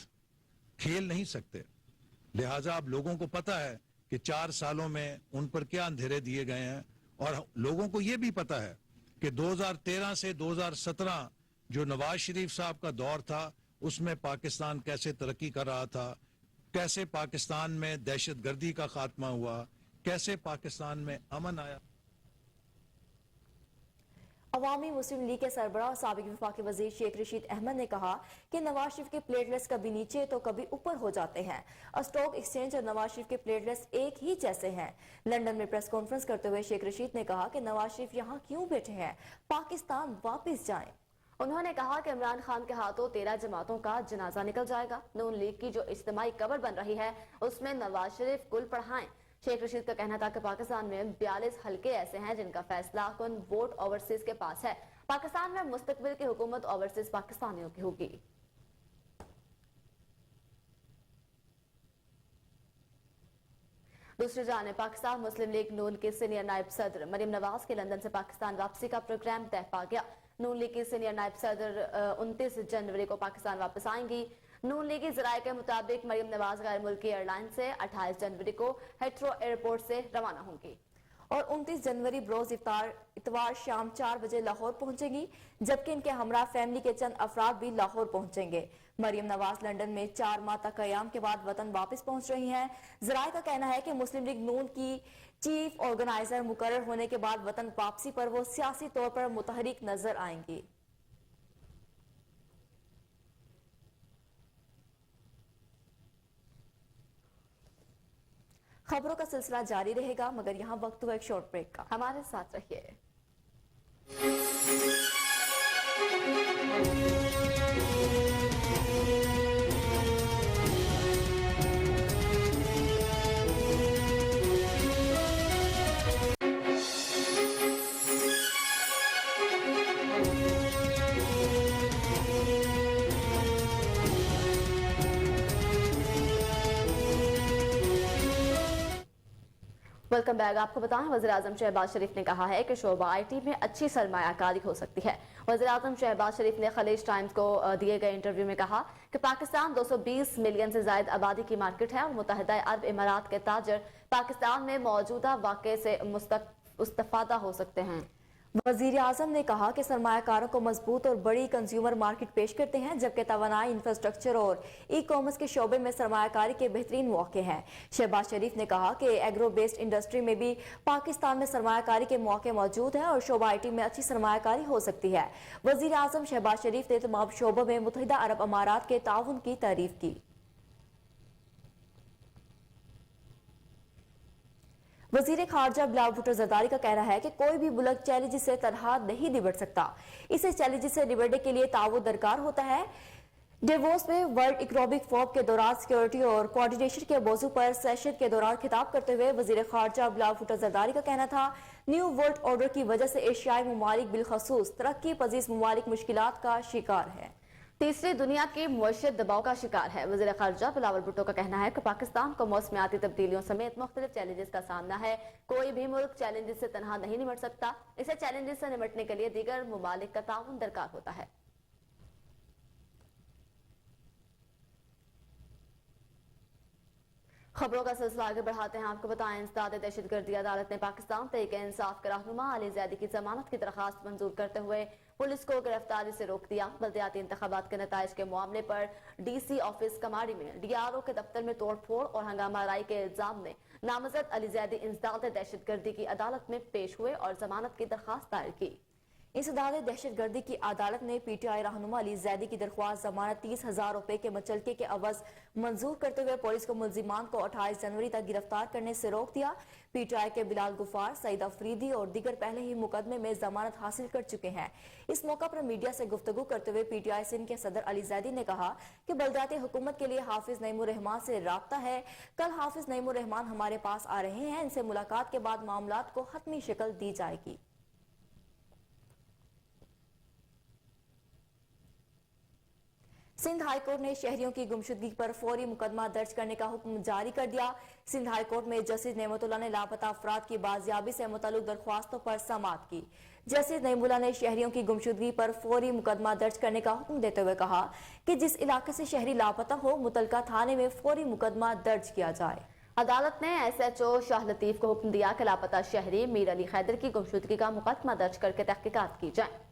کھیل نہیں سکتے. لہٰذا اب لوگوں کو پتا ہے کہ 4 سالوں میں ان پر کیا اندھیرے دیے گئے ہیں, اور لوگوں کو یہ بھی پتا ہے کہ 2013 سے 2017 جو نواز شریف صاحب کا دور تھا اس میں پاکستان کیسے ترقی کر رہا تھا, کیسے پاکستان میں دہشت گردی کا خاتمہ ہوا, کیسے پاکستان میں امن آیا. عوامی مسلم لیگ کے سربراہ اور سابق وفاقی وزیر شیخ رشید احمد نے کہا کہ نواز شریف کے پلیٹلیٹس کبھی نیچے تو کبھی اوپر ہو جاتے ہیں. اسٹاک ایکسچینج اور نواز شریف کے پلیٹلیٹس ایک ہی جیسے ہیں. لندن میں پریس کانفرنس کرتے ہوئے شیخ رشید نے کہا کہ نواز شریف یہاں کیوں بیٹھے ہیں, پاکستان واپس جائیں. انہوں نے کہا کہ عمران خان کے ہاتھوں 13 جماعتوں کا جنازہ نکل جائے گا. نون لیگ کی جو اجتماعی قبر بن رہی ہے اس میں نواز شریف گل پڑھائیں. شیخ رشید کا کہنا تھا کہ پاکستان میں 42 حلقے ایسے ہیں جن کا فیصلہ کن ووٹ اوورسیز کے پاس ہے. پاکستان میں مستقبل کی حکومت اوورسیز پاکستانیوں کی ہوگی. دوسری جانب پاکستان مسلم لیگ نون کے سینئر نائب صدر مریم نواز کے لندن سے پاکستان واپسی کا پروگرام طے پا گیا. نون لیگ کی سینئر نائب صدر 29 جنوری کو پاکستان واپس آئیں گی. نون لیگی ذرائع کے مطابق مریم نواز غیر ملکی ایئر لائن سے 28 جنوری کو ہیتھرو ایئرپورٹ سے روانہ ہوں گی اور 29 جنوری بروز اتوار شام 4 بجے لاہور پہنچیں گی, جبکہ ان کے ہمراہ فیملی کے چند افراد بھی لاہور پہنچیں گے. مریم نواز لندن میں 4 ماہ تک قیام کے بعد وطن واپس پہنچ رہی ہیں. ذرائع کا کہنا ہے کہ مسلم لیگ نون کی چیف آرگنائزر مقرر ہونے کے بعد وطن واپسی پر وہ سیاسی طور پر متحرک نظر آئیں گی. خبروں کا سلسلہ جاری رہے گا, مگر یہاں وقت ہوا ایک شارٹ بریک کا. ہمارے ساتھ رہیے. Welcome back. آپ کو بتائیں وزیر اعظم شہباز شریف نے کہا ہے کہ شعبہ آئی ٹی میں اچھی سرمایہ کاری ہو سکتی ہے. وزیر اعظم شہباز شریف نے خلیج ٹائمز کو دیے گئے انٹرویو میں کہا کہ پاکستان 220 ملین سے زائد آبادی کی مارکیٹ ہے اور متحدہ عرب امارات کے تاجر پاکستان میں موجودہ واقعے سے استفادہ ہو سکتے ہیں. وزیر اعظم نے کہا کہ سرمایہ کاروں کو مضبوط اور بڑی کنزیومر مارکیٹ پیش کرتے ہیں, جبکہ توانائی, انفراسٹرکچر اور ای کامرس کے شعبے میں سرمایہ کاری کے بہترین مواقع ہیں. شہباز شریف نے کہا کہ ایگرو بیسڈ انڈسٹری میں بھی پاکستان میں سرمایہ کاری کے مواقع موجود ہیں اور شعبہ آئی ٹی میں اچھی سرمایہ کاری ہو سکتی ہے. وزیر اعظم شہباز شریف نے تمام شعبوں میں متحدہ عرب امارات کے تعاون کی تعریف کی. وزیر خارجہ بلاول بھٹو زرداری کا کہنا ہے کہ کوئی بھی ملک چیلنج سے تنہا نہیں نبٹ سکتا, اسے چیلنج سے نبٹنے کے لیے تعاون درکار ہوتا ہے. ڈیووس میں ورلڈ اکنامک فورم کے دوران سیکیورٹی اور کوارڈینیشن کے موضوع پر سیشن کے دوران خطاب کرتے ہوئے وزیر خارجہ بلاول بھٹو زرداری کا کہنا تھا نیو ورلڈ آرڈر کی وجہ سے ایشیائی ممالک بالخصوص ترقی پذیر ممالک مشکلات کا شکار ہیں. तीसरी दुनिया की मुआशियत दबाव का शिकार है। वज़ीर ख़ारजा बिलावल भुट्टो का कहना है कि पाकिस्तान को मौसमियाती तब्दीलियों समेत मुख्तलिफ चैलेंजेस का सामना है। कोई भी मुल्क चैलेंजेस से तनहा नहीं निमट सकता। इसे चैलेंजेस से निमटने के लिए दीगर मुमालिक का ताउन दरकार होता है। खबरों का सिलसिला आगे बढ़ाते हैं। आपको बताएं, इंसदाद दहशतगर्दी अदालत ने पाकिस्तान तहरीक इंसाफ के रहनुमा अली ज़ैदी की जमानत की दरखास्त मंजूर करते हुए पुलिस को गिरफ्तारी से रोक दिया। बल्दियाती इंतखाबात के नताइज के मामले पर DC ऑफिस कमाड़ी में DRO के दफ्तर में तोड़फोड़ और हंगामा आराई के इल्जाम में नामजद अली ज़ैदी इंसदाद दहशतगर्दी की अदालत में पेश हुए और जमानत की दरखास्त दायर की। इंसदाद दहशतगर्दी की अदालत ने PTI रहनुमा अली ज़ैदी की दरख्वास्त जमानत 30,000 रुपए के मुचलके के अवज मंजूर करते हुए पुलिस को मुल्जिमान को 28 जनवरी तक गिरफ्तार करने से रोक दिया। PTI के बिलाल गुफार, सईद अफरीदी और दीगर पहले ही मुकदमे में जमानत हासिल कर चुके हैं। इस मौका पर मीडिया से गुफ्तगू करते हुए PTI सिंध के सदर अली ज़ैदी ने कहा कि बल्दियाती हुकूमत के लिए हाफिज नईमुर रहमान से राब्ता है। कल हाफिज नईमुर रहमान हमारे पास आ रहे हैं। इनसे मुलाकात के बाद मामलात को हतमी शक्ल दी जाएगी। सिंध हाई कोर्ट ने शहरियों की गुमशुदगी पर फौरी मुकदमा दर्ज करने का हुक्म जारी कर दिया। सिंध हाई कोर्ट में जस्टिस नेमतुल्लाह ने लापता अफराद की बाजियाबी से मुताल्लिक दरख्वास्तों पर समाअत की। जस्टिस नेमतुल्लाह ने शहरियों की गुमशुदगी पर फौरी मुकदमा दर्ज करने का हुक्म देते हुए कहा कि जिस इलाके से शहरी लापता हो, मुतलका थाने में फौरी मुकदमा दर्ज किया जाए। अदालत ने SHO शाह लतीफ को हुक्म दिया कि लापता शहरी मीर अली खैदर की गुमशुदगी का मुकदमा दर्ज करके तहकीकात की जाए।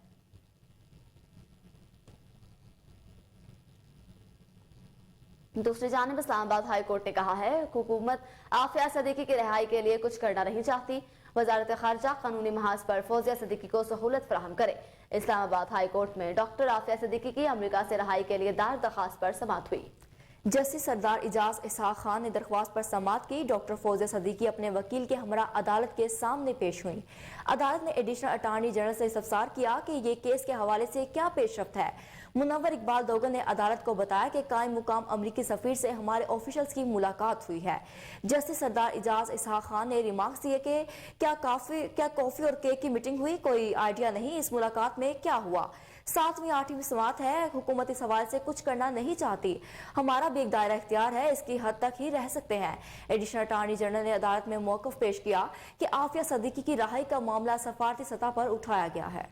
दूसरी जानिब इस्लामाबाद हाई कोर्ट ने कहा है हुकूमत आफिया सदीकी की रिहाई के लिए कुछ करना नहीं चाहती। वजारत खारजा कानूनी महाज पर फौजिया सदीकी को सहूलत फराहम करे। इस्लामाबाद हाई कोर्ट में डॉक्टर आफिया सदीकी की अमरीका से रिहाई के लिए दायर दरखास्त पर समाअत हुई। जस्टिस सरदार इजाज इसहाक खान ने दरख्वास्त पर समाअत की। डॉक्टर फौजिया सदीकी अपने वकील के हमरा अदालत के सामने पेश हुई। अदालत ने एडिशनल अटार्नी जनरल से इस्तफसार किया कि ये केस के हवाले से क्या पेशरफ्त है। मुनव्वर इकबाल दोगल ने अदालत को बताया कि कायम मुकाम अमरीकी सफीर से हमारे ऑफिशियल्स की मुलाकात हुई है। जस्टिस सरदार इजाज इसहाक खान ने रिमार्क्स दिए कि क्या कॉफी और केक की मीटिंग हुई, कोई आइडिया नहीं इस मुलाकात में क्या हुआ। 7वीं 8वीं समाअत है, हुकूमत इस हवाले से कुछ करना नहीं चाहती। हमारा भी एक दायरा इख्तियार है, इसकी हद तक ही रह सकते हैं। एडिशनल अटार्नी जनरल ने अदालत में मौक़िफ़ पेश किया कि आफिया सदीकी की रिहाई का मामला सफारती सतह पर उठाया गया है।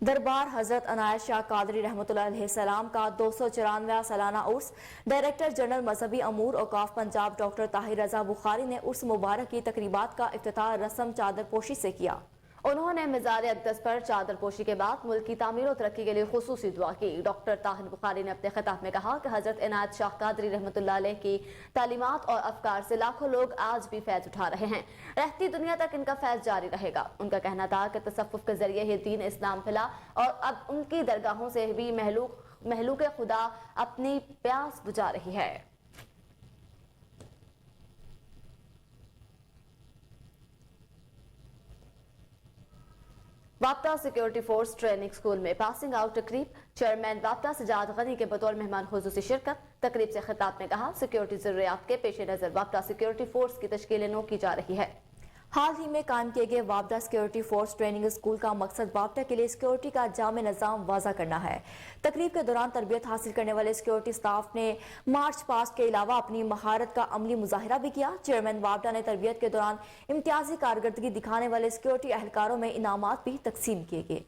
दरबार हजरत अनायत शाह कादरी रहमतुल्लाह अलैहिस्सलाम का 294वां सालाना उर्स। डायरेक्टर जनरल मजहबी अमूर औकाफ पंजाब डॉक्टर ताहिर रजा बुखारी ने उर्स मुबारक की तकरीबात का इफ्तिताह रस्म चादर पोशी से किया। उन्होंने मिज़ार अक़दस पर चादर पोशी के बाद मुल्क की तामीर और तरक्की के लिए खुसूसी दुआ की। डॉक्टर ताहिर बुखारी ने अपने खिताब में कहा कि हजरत इनायत शाह कादरी रहमतुल्लाह अलैह की तालीमात और अफकार से लाखों लोग आज भी फैज उठा रहे हैं। रहती दुनिया तक इनका फैज जारी रहेगा। उनका कहना था कि तसव्वुफ के जरिए ही दीन इस्लाम फैला और अब उनकी दरगाहों से भी महलूक खुदा अपनी प्यास बुझा रही है। वापटा सिक्योरिटी फोर्स ट्रेनिंग स्कूल में पासिंग आउट तकरीब। चेयरमैन वापटा सजाद गनी के बतौर मेहमान खुसूसी शिरकत। तकरीब से खिताब में कहा सिक्योरिटी जरूरियात के पेश नजर वापटा सिक्योरिटी फोर्स की तश्कील नो की जा रही है। हाल ही में कायम किए गए वापटा सिक्योरिटी फोर्स ट्रेनिंग स्कूल का मकसद वापटा के लिए सिक्योरिटी का जामे निज़ाम वाज़ा करना है। तकरीब के दौरान तरबियत हासिल करने वाले सिक्योरिटी स्टाफ ने मार्च पास्ट के अलावा अपनी महारत का अमली मुजाहिरा भी किया। चेयरमैन वापटा ने तरबियत के दौरान इम्तियाजी कारकर्दगी दिखाने वाले सिक्योरिटी एहलकारों में इनामात भी तकसीम किए गए।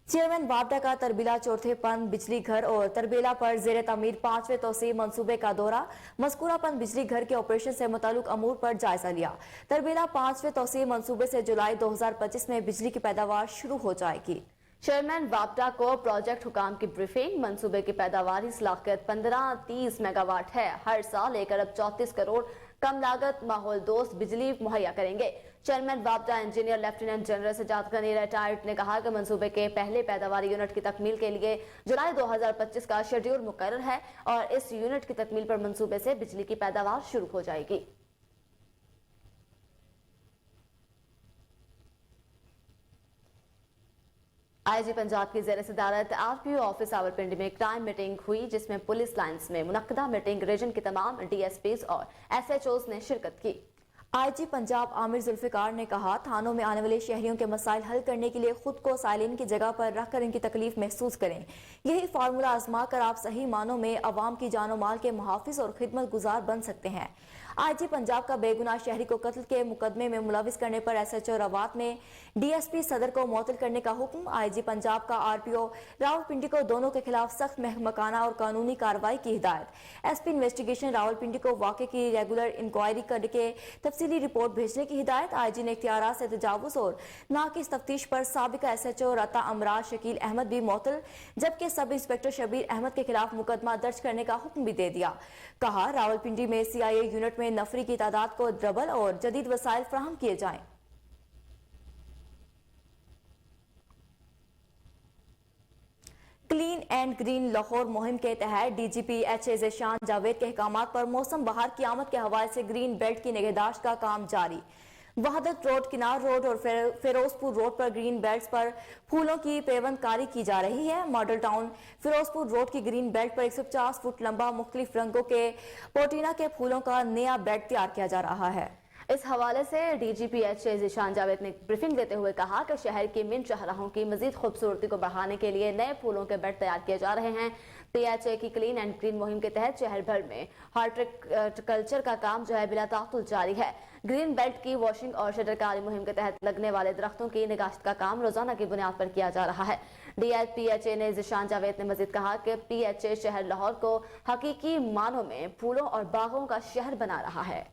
चेयरमैन वापटा का तरबीला चौथे पन बिजली घर और तरबेला पर जेर तामीर 5वें तोसी मंसूबे का दौरा। मज़कूरा पन बिजली घर के ऑपरेशन से मुताल्लिक अमूर पर जायजा लिया। तरबेला 5वें तोसी मंसूबे से जुलाई 2025 में बिजली की पैदावार शुरू हो जाएगी। चेयरमैन वापटा को प्रोजेक्ट हुकाम की ब्रीफिंग। मंसूबे की पैदावारी सलाहियत 1530 मेगावाट है। हर साल 1 अरब 34 करोड़ कम लागत माहौल दोस्त बिजली मुहैया करेंगे। चेयरमैन वापटा engineer lieutenant general Sajjad Ghani retired ने कहा कि मंसूबे के पहले पैदावारी यूनिट की तकमील के लिए जुलाई 2025 का शेड्यूल मुकर्रर है और इस यूनिट की तकमील पर मंसूबे से बिजली की पैदावार शुरू हो जाएगी। IG पंजाब की ज़ेर सदारत RPO ऑफिस रावलपिंडी में क्राइम मीटिंग हुई, जिसमें पुलिस लाइन्स में मुनक्कदा मीटिंग रीजन की तमाम DSPs और SHOs ने शिरकत की। आईजी पंजाब आमिर जुल्फिकार ने कहा, थानों में आने वाले शहरियों के मसाइल हल करने के लिए खुद को साइलिन की जगह पर रखकर इनकी तकलीफ महसूस करें। यही फार्मूला आजमा कर आप सही मानों में अवाम की जानो माल के मुहाफिज और खिदमत गुजार बन सकते हैं। आईजी पंजाब का बेगुनाह शहरी को कत्ल के मुकदमे में मुलविस करने पर एसएचओ रवात में डीएसपी सदर को मुअत्तल करने का हुक्म। आईजी पंजाब का आरपीओ रावलपिंडी को दोनों के खिलाफ सख्त महकमाना और कानूनी कार्रवाई की हिदायत। एसपी इन्वेस्टिगेशन रावलपिंडी को वाक़े की रेगुलर इंक्वायरी करके तफसीली रिपोर्ट भेजने की हिदायत। आईजी ने इख्तियारात से तजावुज और नाकिस तफ्तीश पर साबिका एसएचओ रता अमराज शकील अहमद भी मुअत्तल, जबकि सब इंस्पेक्टर शबीर अहमद के खिलाफ मुकदमा दर्ज करने का हुक्म भी दे दिया। कहा, रावलपिंडी में सीआईए यूनिट में नफरी की तादाद को डबल और जदीद वसाइल फराहम किए जाएं। क्लीन एंड ग्रीन लाहौर मुहिम के तहत डीजीपी एचए ज़ेशान जावेद के अहकामात पर मौसम बहार की आमद के हवाले से ग्रीन बेल्ट की निगहदाश्त का काम जारी। वहदत रोड, किनार रोड और फिरोजपुर रोड पर ग्रीन बेल्ट पर फूलों की पेवंदकारी की जा रही है। मॉडल टाउन फिरोजपुर रोड की ग्रीन बेल्ट पर 150 फुट लंबा मुख्तलिफ रंगों के पोटीना के फूलों का नया बेल्ट तैयार किया जा रहा है। इस हवाले से डीजीपी एचए ज़ेशान जावेद ने ब्रीफिंग देते हुए कहा कि शहर की मिन शाहराहों की मजीद खूबसूरती को बढ़ाने के लिए नए फूलों के बेड तैयार किए जा रहे हैं। पीएचए की क्लीन एंड ग्रीन मुहिम के तहत शहर भर में हॉर्टिकल्चर का काम जो है बिला ताअत्तुल जारी है। ग्रीन बेल्ट की वॉशिंग और शटरकारी मुहिम के तहत लगने वाले दरख्तों की निगाश्त का काम रोजाना की बुनियाद पर किया जा रहा है। डीपीएचए ने ज़ेशान जावेद ने मजीद कहा कि पीएचए शहर लाहौर को हकीकी मानों में फूलों और बागों का शहर बना रहा है।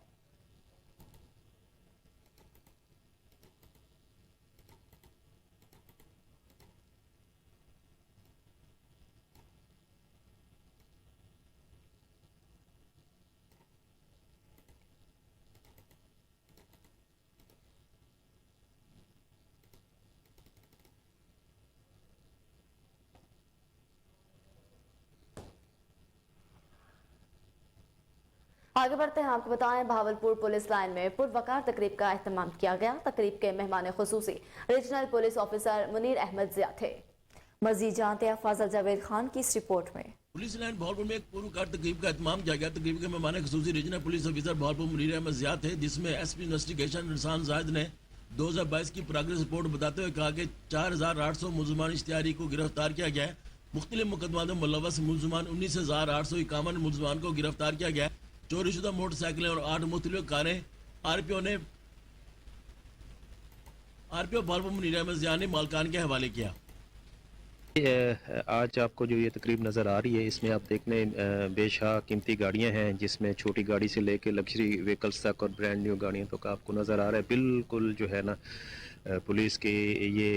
आगे बढ़ते हैं, आपको बताएं भावलपुर पुलिस लाइन में पुरवकार तकरीब का एहतमाम किया गया। तकरीब के मेहमान खुसूसी regional police officer Munir Ahmed Zia थे। मजीद जानते हैं फाजल जावेद खान की इस रिपोर्ट में। पुलिस लाइन भावलपुर में एक पुरवकार तकरीब का एहतमाम किया गया। तकरीब के मेहमान खुसूसी regional police officer Bahawalpur Munir Ahmed Zia थे, जिसमें एसपी इन्वेस्टिगेशन इंसान जायद ने 2022 की प्रोग्रेस रिपोर्ट बताते हुए कहा कि 4800 मुलजमान इश्तिहारी को गिरफ्तार किया गया है। मुख्तलिफ मुकदमात में मुलव्वस मुलजमान 19,851 मुलजमान को गिरफ्तार किया गया है। चोरीशुदा मोटरसाइकिलें और 8 मुख्तलिफ कारें आरपीओ भावलपुर मुनीर अहमद ज़िया ने मालकान के हवाले किया। आज आपको जो ये तकरीब नज़र आ रही है, इसमें आप देखने बेशा कीमती गाड़ियां हैं, जिसमें छोटी गाड़ी से लेके लग्जरी व्हीकल्स तक और ब्रांड न्यू गाड़ियों तक आपको नज़र आ रहा है। बिल्कुल जो है ना पुलिस की ये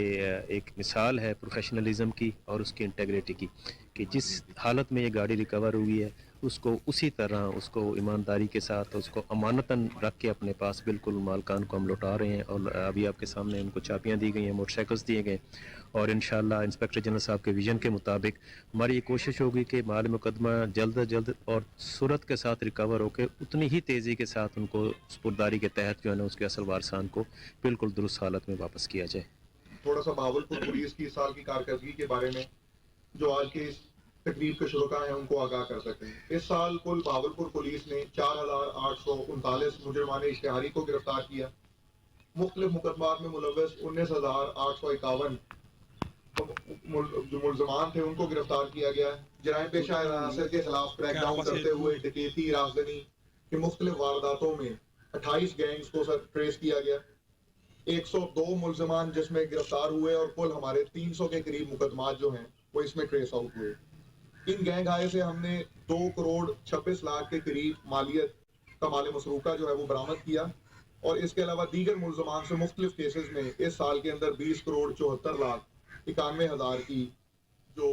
एक मिसाल है प्रोफेशनलिज्म की और उसकी इंटेग्रिटी की, कि जिस हालत में ये गाड़ी रिकवर हुई है उसको उसी तरह उसको ईमानदारी के साथ उसको अमानतन रख के अपने पास बिल्कुल मालकान को हम लौटा रहे हैं। और अभी आपके सामने उनको चाबियां दी गई हैं, मोटरसाइकिल्स दिए गए, और इंशाल्लाह इंस्पेक्टर जनरल साहब के विजन के मुताबिक हमारी ये कोशिश होगी कि माल मुकदमा जल्द अज जल्द और सूरत के साथ रिकवर होकर उतनी ही तेज़ी के साथ उनको स्पुर्दारी के तहत जो है ना उसके असल वारसान को बिल्कुल दुरुस्त हालत में वापस किया जाए। थोड़ा सा भावलपुर पुलिस की इस साल की कारकर्दगी के बारे में जो आज के तकरीब के शुरुका हैं उनको आगाह कर सकते हैं। इस साल कुल भावलपुर पुलिस ने 4839 मुजरमान इश्तिहारी को गिरफ्तार किया। मुख्तलिफ मुकदमात में मुलव्वस 19,851 जो मुलजमान थे उनको गिरफ्तार किया गया। जराइम पेशा अनासर के खिलाफ क्रैकडाउन करते हुए डकैती, राजधानी के मुख्तलिफ वारदातों में 28 गैंग्स को ट्रेस किया गया। 102 मुलजमान जिसमें गिरफ्तार हुए और कुल हमारे 300 के करीब मुकदमात जो हैं वो इसमें ट्रेस आउट हुए। इन गैंग हाय से हमने 2 करोड़ 26 लाख के करीब मालियत का माल मसरूका जो है वो बरामद किया, और इसके अलावा दीगर मुलजमान से मुख्तलिफ केसेस में इस साल के अंदर 20 करोड़ 74 लाख 91 हजार की जो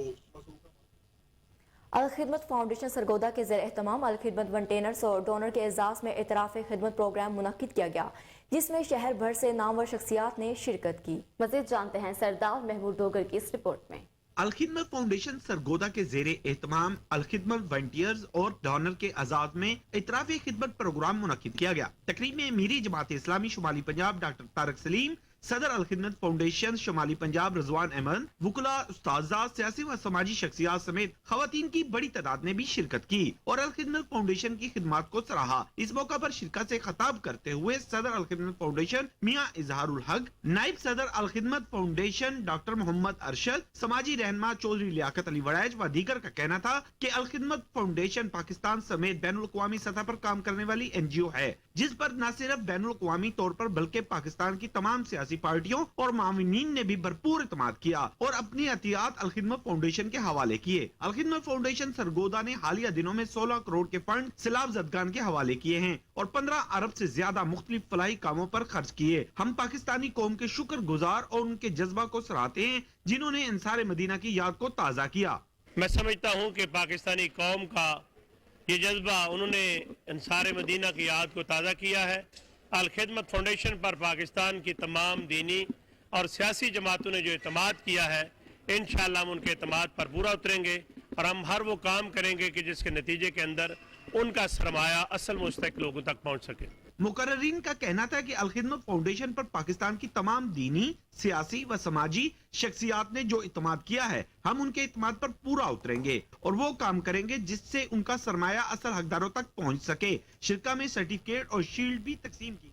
अल खिदमत फाउंडेशन सरगोदा के ज़ेर एहतमाम अल खिदमत मेंटेनर्स और डोनर के एजाज़ में इतराफ़ खिदमत प्रोग्राम मुनक्किद किया गया, जिसमें शहर भर से नामवर शख्सियात ने शिरकत की। मज़ीद जानते हैं सरदार महमूद डोगर की इस रिपोर्ट में। अल खिदमत फाउंडेशन सरगोदा के ज़ेरे एहतमाम अल खिदमत वॉलंटियर्स और डोनर के आजाद में इतराफ़ खिदमत प्रोग्राम मुनक्किद किया गया। तकरीब में अमीरी जमात इस्लामी शुमाली पंजाब डॉक्टर तारक सलीम, صدر الخدمت فاؤنڈیشن شمالی پنجاب رضوان احمد، وکلا، استاذہ، سیاسی و سماجی شخصیات سمیت خواتین کی بڑی تعداد نے بھی شرکت کی اور الخدمت فاؤنڈیشن کی خدمات کو سراہا۔ اس موقع پر شرکت سے خطاب کرتے ہوئے صدر الخدمت فاؤنڈیشن میاں اظہار الحق، نائب صدر الخدمت فاؤنڈیشن ڈاکٹر محمد ارشد، سماجی رہنما چودھری لیاقت علی وڑائچ و دیگر کا کہنا تھا کہ الخدمت فاؤنڈیشن پاکستان سمیت بین الاقوامی سطح پر کام کرنے والی NGO ہے، جس پر نہ صرف بین الاقوامی طور پر بلکہ پاکستان کی تمام سیاسی پارٹیوں اور معاونین نے بھی بھرپور اعتماد کیا اور اپنی عطیات الخدمت فاؤنڈیشن کے حوالے کیے۔ الخدمت فاؤنڈیشن سرگودا نے حالیہ دنوں میں 16 کروڑ کے فنڈ سیلاب زدگان کے حوالے کیے ہیں اور 15 ارب سے زیادہ مختلف فلاحی کاموں پر خرچ کیے۔ ہم پاکستانی قوم کے شکر گزار اور ان کے جذبہ کو سراہتے ہیں جنہوں نے انصار مدینہ کی یاد کو تازہ کیا۔ میں سمجھتا ہوں کہ پاکستانی قوم کا یہ جذبہ، انہوں نے انصار مدینہ کی یاد کو تازہ کیا ہے۔ الخدمت فاؤنڈیشن پر پاکستان کی تمام دینی اور سیاسی جماعتوں نے جو اعتماد کیا ہے، انشاءاللہ ہم ان کے اعتماد پر پورا اتریں گے اور ہم ہر وہ کام کریں گے کہ جس کے نتیجے کے اندر ان کا سرمایہ اصل مستحق لوگوں تک پہنچ سکے۔ مقررین کا کہنا تھا کہ الخدمت فاؤنڈیشن پر پاکستان کی تمام دینی، سیاسی و سماجی شخصیات نے جو اعتماد کیا ہے، ہم ان کے اعتماد پر پورا اتریں گے اور وہ کام کریں گے جس سے ان کا سرمایہ اصل حقداروں تک پہنچ سکے۔ شرکا میں سرٹیفکیٹ اور شیلڈ بھی تقسیم کی۔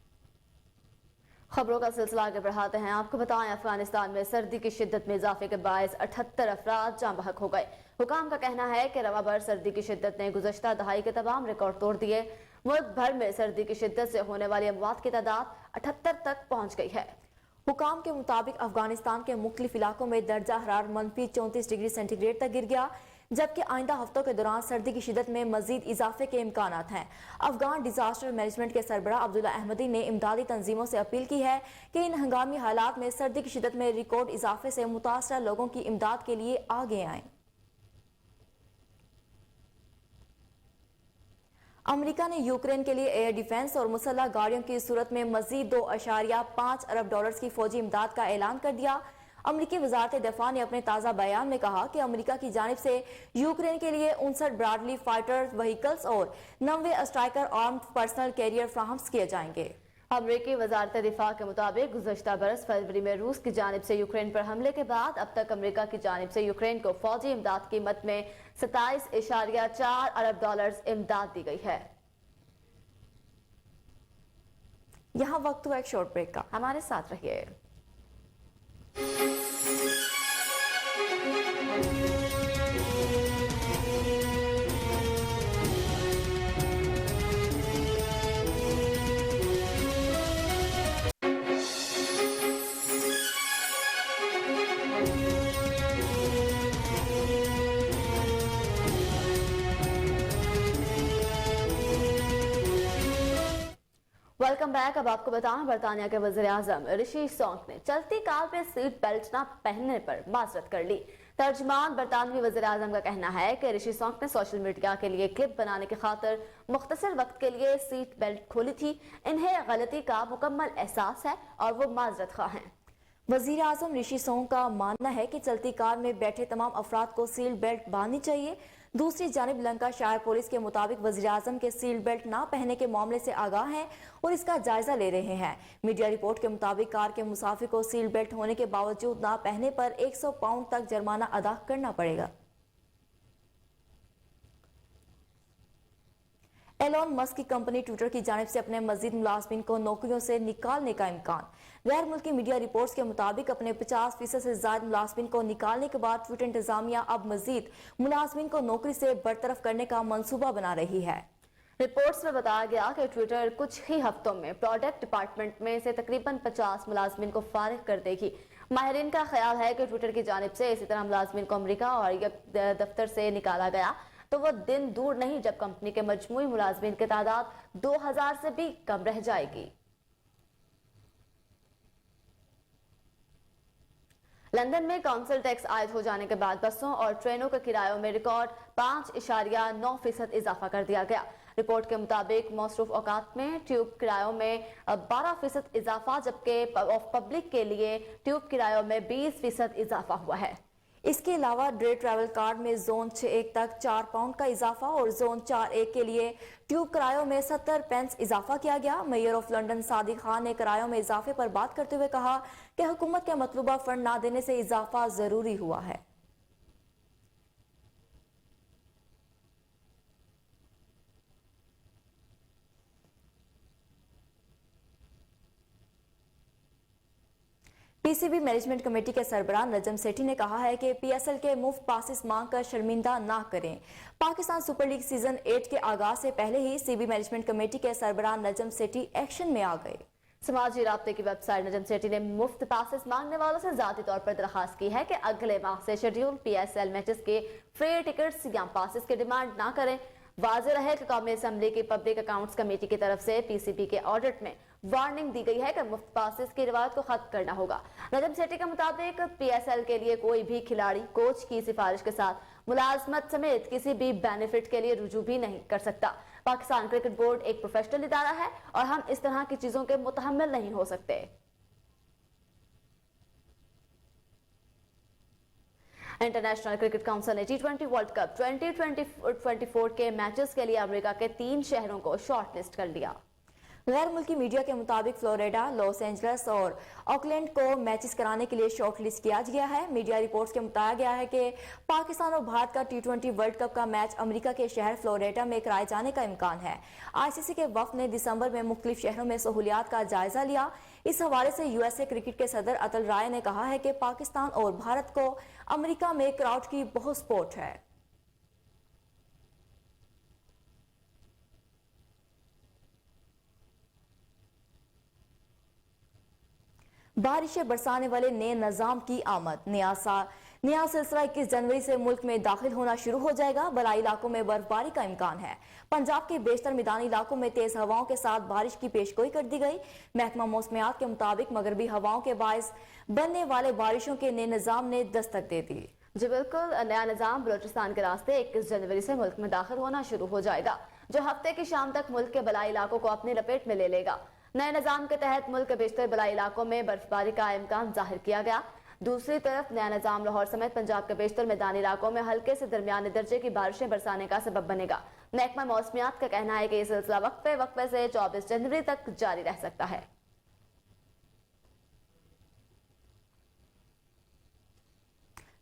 خبروں کا سلسلہ آگے بڑھاتے ہیں۔ آپ کو بتائیں افغانستان میں سردی کی شدت میں اضافے کے باعث 78 افراد جاں بحق ہو گئے۔ حکام کا کہنا ہے کہ رواں بر سردی کی شدت نے گزشتہ دہائی کے تمام ریکارڈ توڑ دیے۔ ملک بھر میں سردی کی شدت سے ہونے والی اموات کی تعداد 78 تک پہنچ گئی ہے۔ حکام کے مطابق افغانستان کے مختلف علاقوں میں درجہ حرارت -34 ڈگری سینٹی گریڈ تک گر گیا، جبکہ آئندہ ہفتوں کے دوران سردی کی شدت میں مزید اضافے کے امکانات ہیں۔ افغان ڈیزاسٹر مینجمنٹ کے سربراہ عبداللہ احمدی نے امدادی تنظیموں سے اپیل کی ہے کہ ان ہنگامی حالات میں سردی کی شدت میں ریکارڈ اضافے سے متاثرہ لوگوں کی امداد کے لیے آگے آئیں۔ امریکہ نے یوکرین کے لیے ایئر ڈیفنس اور مسلح گاڑیوں کی صورت میں مزید $2.5 ارب کی فوجی امداد کا اعلان کر دیا۔ امریکی وزارت دفاع نے اپنے تازہ بیان میں کہا کہ امریکہ کی جانب سے یوکرین کے لیے 59 براڈلی فائٹر وہیکلز اور 90 اسٹرائکر آرمڈ پرسنل کیریئر فراہم کیے جائیں گے۔ امریکی وزارت دفاع کے مطابق گزشتہ برس فروری میں روس کی جانب سے یوکرین پر حملے کے بعد اب تک امریکہ کی جانب سے یوکرین کو فوجی امداد قیمت میں $27.4 ارب امداد دی گئی ہے۔ یہاں وقت ہوا ایک شارٹ بریک کا، ہمارے ساتھ رہیے۔ Welcome back. اب آپ کو بتائیں برطانیہ کے وزیر اعظم رشی سونک نے چلتی کار میں سیٹ بیلٹ نہ پہننے پر معذرت کر لی۔ ترجمان برطانوی وزیر اعظم کا کہنا ہے کہ رشی سونک نے سوشل میڈیا کے لیے کلپ بنانے کی خاطر مختصر وقت کے لیے سیٹ بیلٹ کھولی تھی۔ انہیں غلطی کا مکمل احساس ہے اور وہ معذرت خواہ ہیں۔ وزیر اعظم رشی سونک کا ماننا ہے کہ چلتی کار میں بیٹھے تمام افراد کو سیٹ بیلٹ باندھنی چاہیے۔ دوسری جانب لنکا شائر پولیس کے مطابق وزیر اعظم کے سیٹ بیلٹ نہ پہننے کے معاملے سے آگاہ ہیں اور اس کا جائزہ لے رہے ہیں۔ میڈیا رپورٹ کے مطابق کار کے مسافر کو سیٹ بیلٹ ہونے کے باوجود نہ پہننے پر 100 پاؤنڈ تک جرمانہ ادا کرنا پڑے گا۔ ایلون مسک کی کمپنی ٹویٹر کی جانب سے اپنے مزید ملازمین کو نوکریوں سے نکالنے کا امکان۔ غیر ملکی میڈیا رپورٹس کے مطابق اپنے 50% سے زائد ملازمین کو نکالنے کے بعد ٹویٹر انتظامیہ اب مزید ملازمین کو نوکری سے برطرف کرنے کا منصوبہ بنا رہی ہے۔ رپورٹس میں بتایا گیا کہ ٹویٹر کچھ ہی ہفتوں میں پروڈکٹ ڈپارٹمنٹ میں سے تقریباً 50 ملازمین کو فارغ کر دے گی۔ ماہرین کا خیال ہے کہ ٹویٹر کی جانب سے اسی طرح ملازمین کو امریکہ اور دفتر سے نکالا گیا تو وہ دن دور نہیں جب کمپنی کے مجموعی ملازمین کی تعداد 2000 سے بھی کم رہ جائے گی۔ لندن میں کونسل ٹیکس عائد ہو جانے کے بعد بسوں اور ٹرینوں کے کرایوں میں ریکارڈ 5.9% اضافہ کر دیا گیا۔ رپورٹ کے مطابق مصروف اوقات میں ٹیوب کرایوں میں 12% اضافہ جبکہ پبلک کے لیے ٹیوب کرایوں میں 20% اضافہ ہوا ہے۔ इसके अलावा डे ट्रैवल कार्ड में जोन 6-1 तक 4 पाउंड का इजाफा और जोन 4-1 के लिए ट्यूब किरायों में 70 पेंस इजाफा किया गया। Mayor of London Sadiq Khan ने किरायों में इजाफे पर बात करते हुए कहा कि हुकूमत के मतलूबा फंड ना देने से इजाफा जरूरी हुआ है। पीसीबी मैनेजमेंट कमेटी के सरबराह नजम सेठी ने कहा है कि पीएसएल के मुफ्त पासिस मांग कर शर्मिंदा ना करें। पाकिस्तान सुपर लीग सीजन 8 के आगाज से पहले ही सीबी मैनेजमेंट कमेटी के सरबराह नजम सेठी एक्शन में आ गए। समाजी राब्ते की वेबसाइट नजम सेठी ने मुफ्त पासेस मांगने वालों से जाती तौर पर दरखास्त की है कि अगले माह से शेड्यूल पीएसएल मैचेस के फ्री टिकट्स या पासेस की डिमांड ना करें। वाज़ेह रहे कि कौमी असम्बली की पब्लिक अकाउंट्स कमेटी की तरफ से पीसीबी के ऑडिट में वार्निंग दी गई है कि मुफ्त पासेस की रिवायत को खत्म करना होगा। नजम सेठी के मुताबिक पीएसएल के लिए कोई भी खिलाड़ी कोच की सिफारिश के साथ मुलाजमत समेत किसी भी बेनिफिट के लिए रुजू भी नहीं कर सकता। पाकिस्तान क्रिकेट बोर्ड एक प्रोफेशनल इदारा है और हम इस तरह की चीजों के मुतहम्मिल नहीं हो सकते। इंटरनेशनल क्रिकेट काउंसिल ने T20 वर्ल्ड कप 2024 के मैचेस के लिए अमेरिका के 3 शहरों को शॉर्टलिस्ट कर लिया। गैर मुल्की मीडिया के मुताबिक फ्लोरिडा, लॉस एंजल्स और ऑकलैंड को मैचेस कराने के लिए शॉर्टलिस्ट किया गया है। मीडिया रिपोर्ट्स के बताया गया है कि पाकिस्तान और भारत का T20 वर्ल्ड कप का मैच अमेरिका के शहर फ्लोरिडा में कराए जाने का इम्कान है। आईसीसी के वफ्द ने दिसंबर में मुख्तलिफ शहरों में सहूलियात का जायजा लिया। इस हवाले से यूएसए क्रिकेट के सदर अतुल राय ने कहा है कि पाकिस्तान और भारत को अमेरिका में क्राउड की बहुत सपोर्ट है। बारिशें बरसाने वाले नए निजाम की आमद। नया सिलसिला 21 जनवरी से मुल्क में दाखिल होना शुरू हो जाएगा। बलाई इलाकों में बर्फबारी का इम्कान है। पंजाब के बेशतर मैदानी इलाकों में तेज हवाओं के साथ बारिश की पेशगोई कर दी गई। महकमा मौसमियात के मुताबिक मगरबी हवाओं के बायस बनने वाले बारिशों के नए निजाम ने दस्तक दे दी। जी बिल्कुल, नया निजाम बलोचिस्तान के रास्ते 21 जनवरी से मुल्क में दाखिल होना शुरू हो जाएगा, जो हफ्ते की शाम तक मुल्क के बलाई इलाकों को अपनी लपेट में ले लेगा। नए निजाम के तहत मुल्क के बेशतर बलाई इलाकों में बर्फबारी का इम्कान जाहिर किया गया। दूसरी तरफ नया निजाम लाहौर समेत पंजाब के बेशतर मैदानी इलाकों में हल्के से दरमियाने दर्जे की बारिशें बरसाने का सबब बनेगा। महकमा मौसमियात का कहना है कि यह सिलसिला वक्फे से 24 जनवरी तक जारी रह सकता है।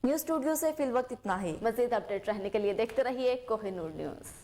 न्यूज स्टूडियो से फिल वक्त इतना ही। मजीद अपडेट रहने के लिए देखते रहिए कोहिनूर न्यूज।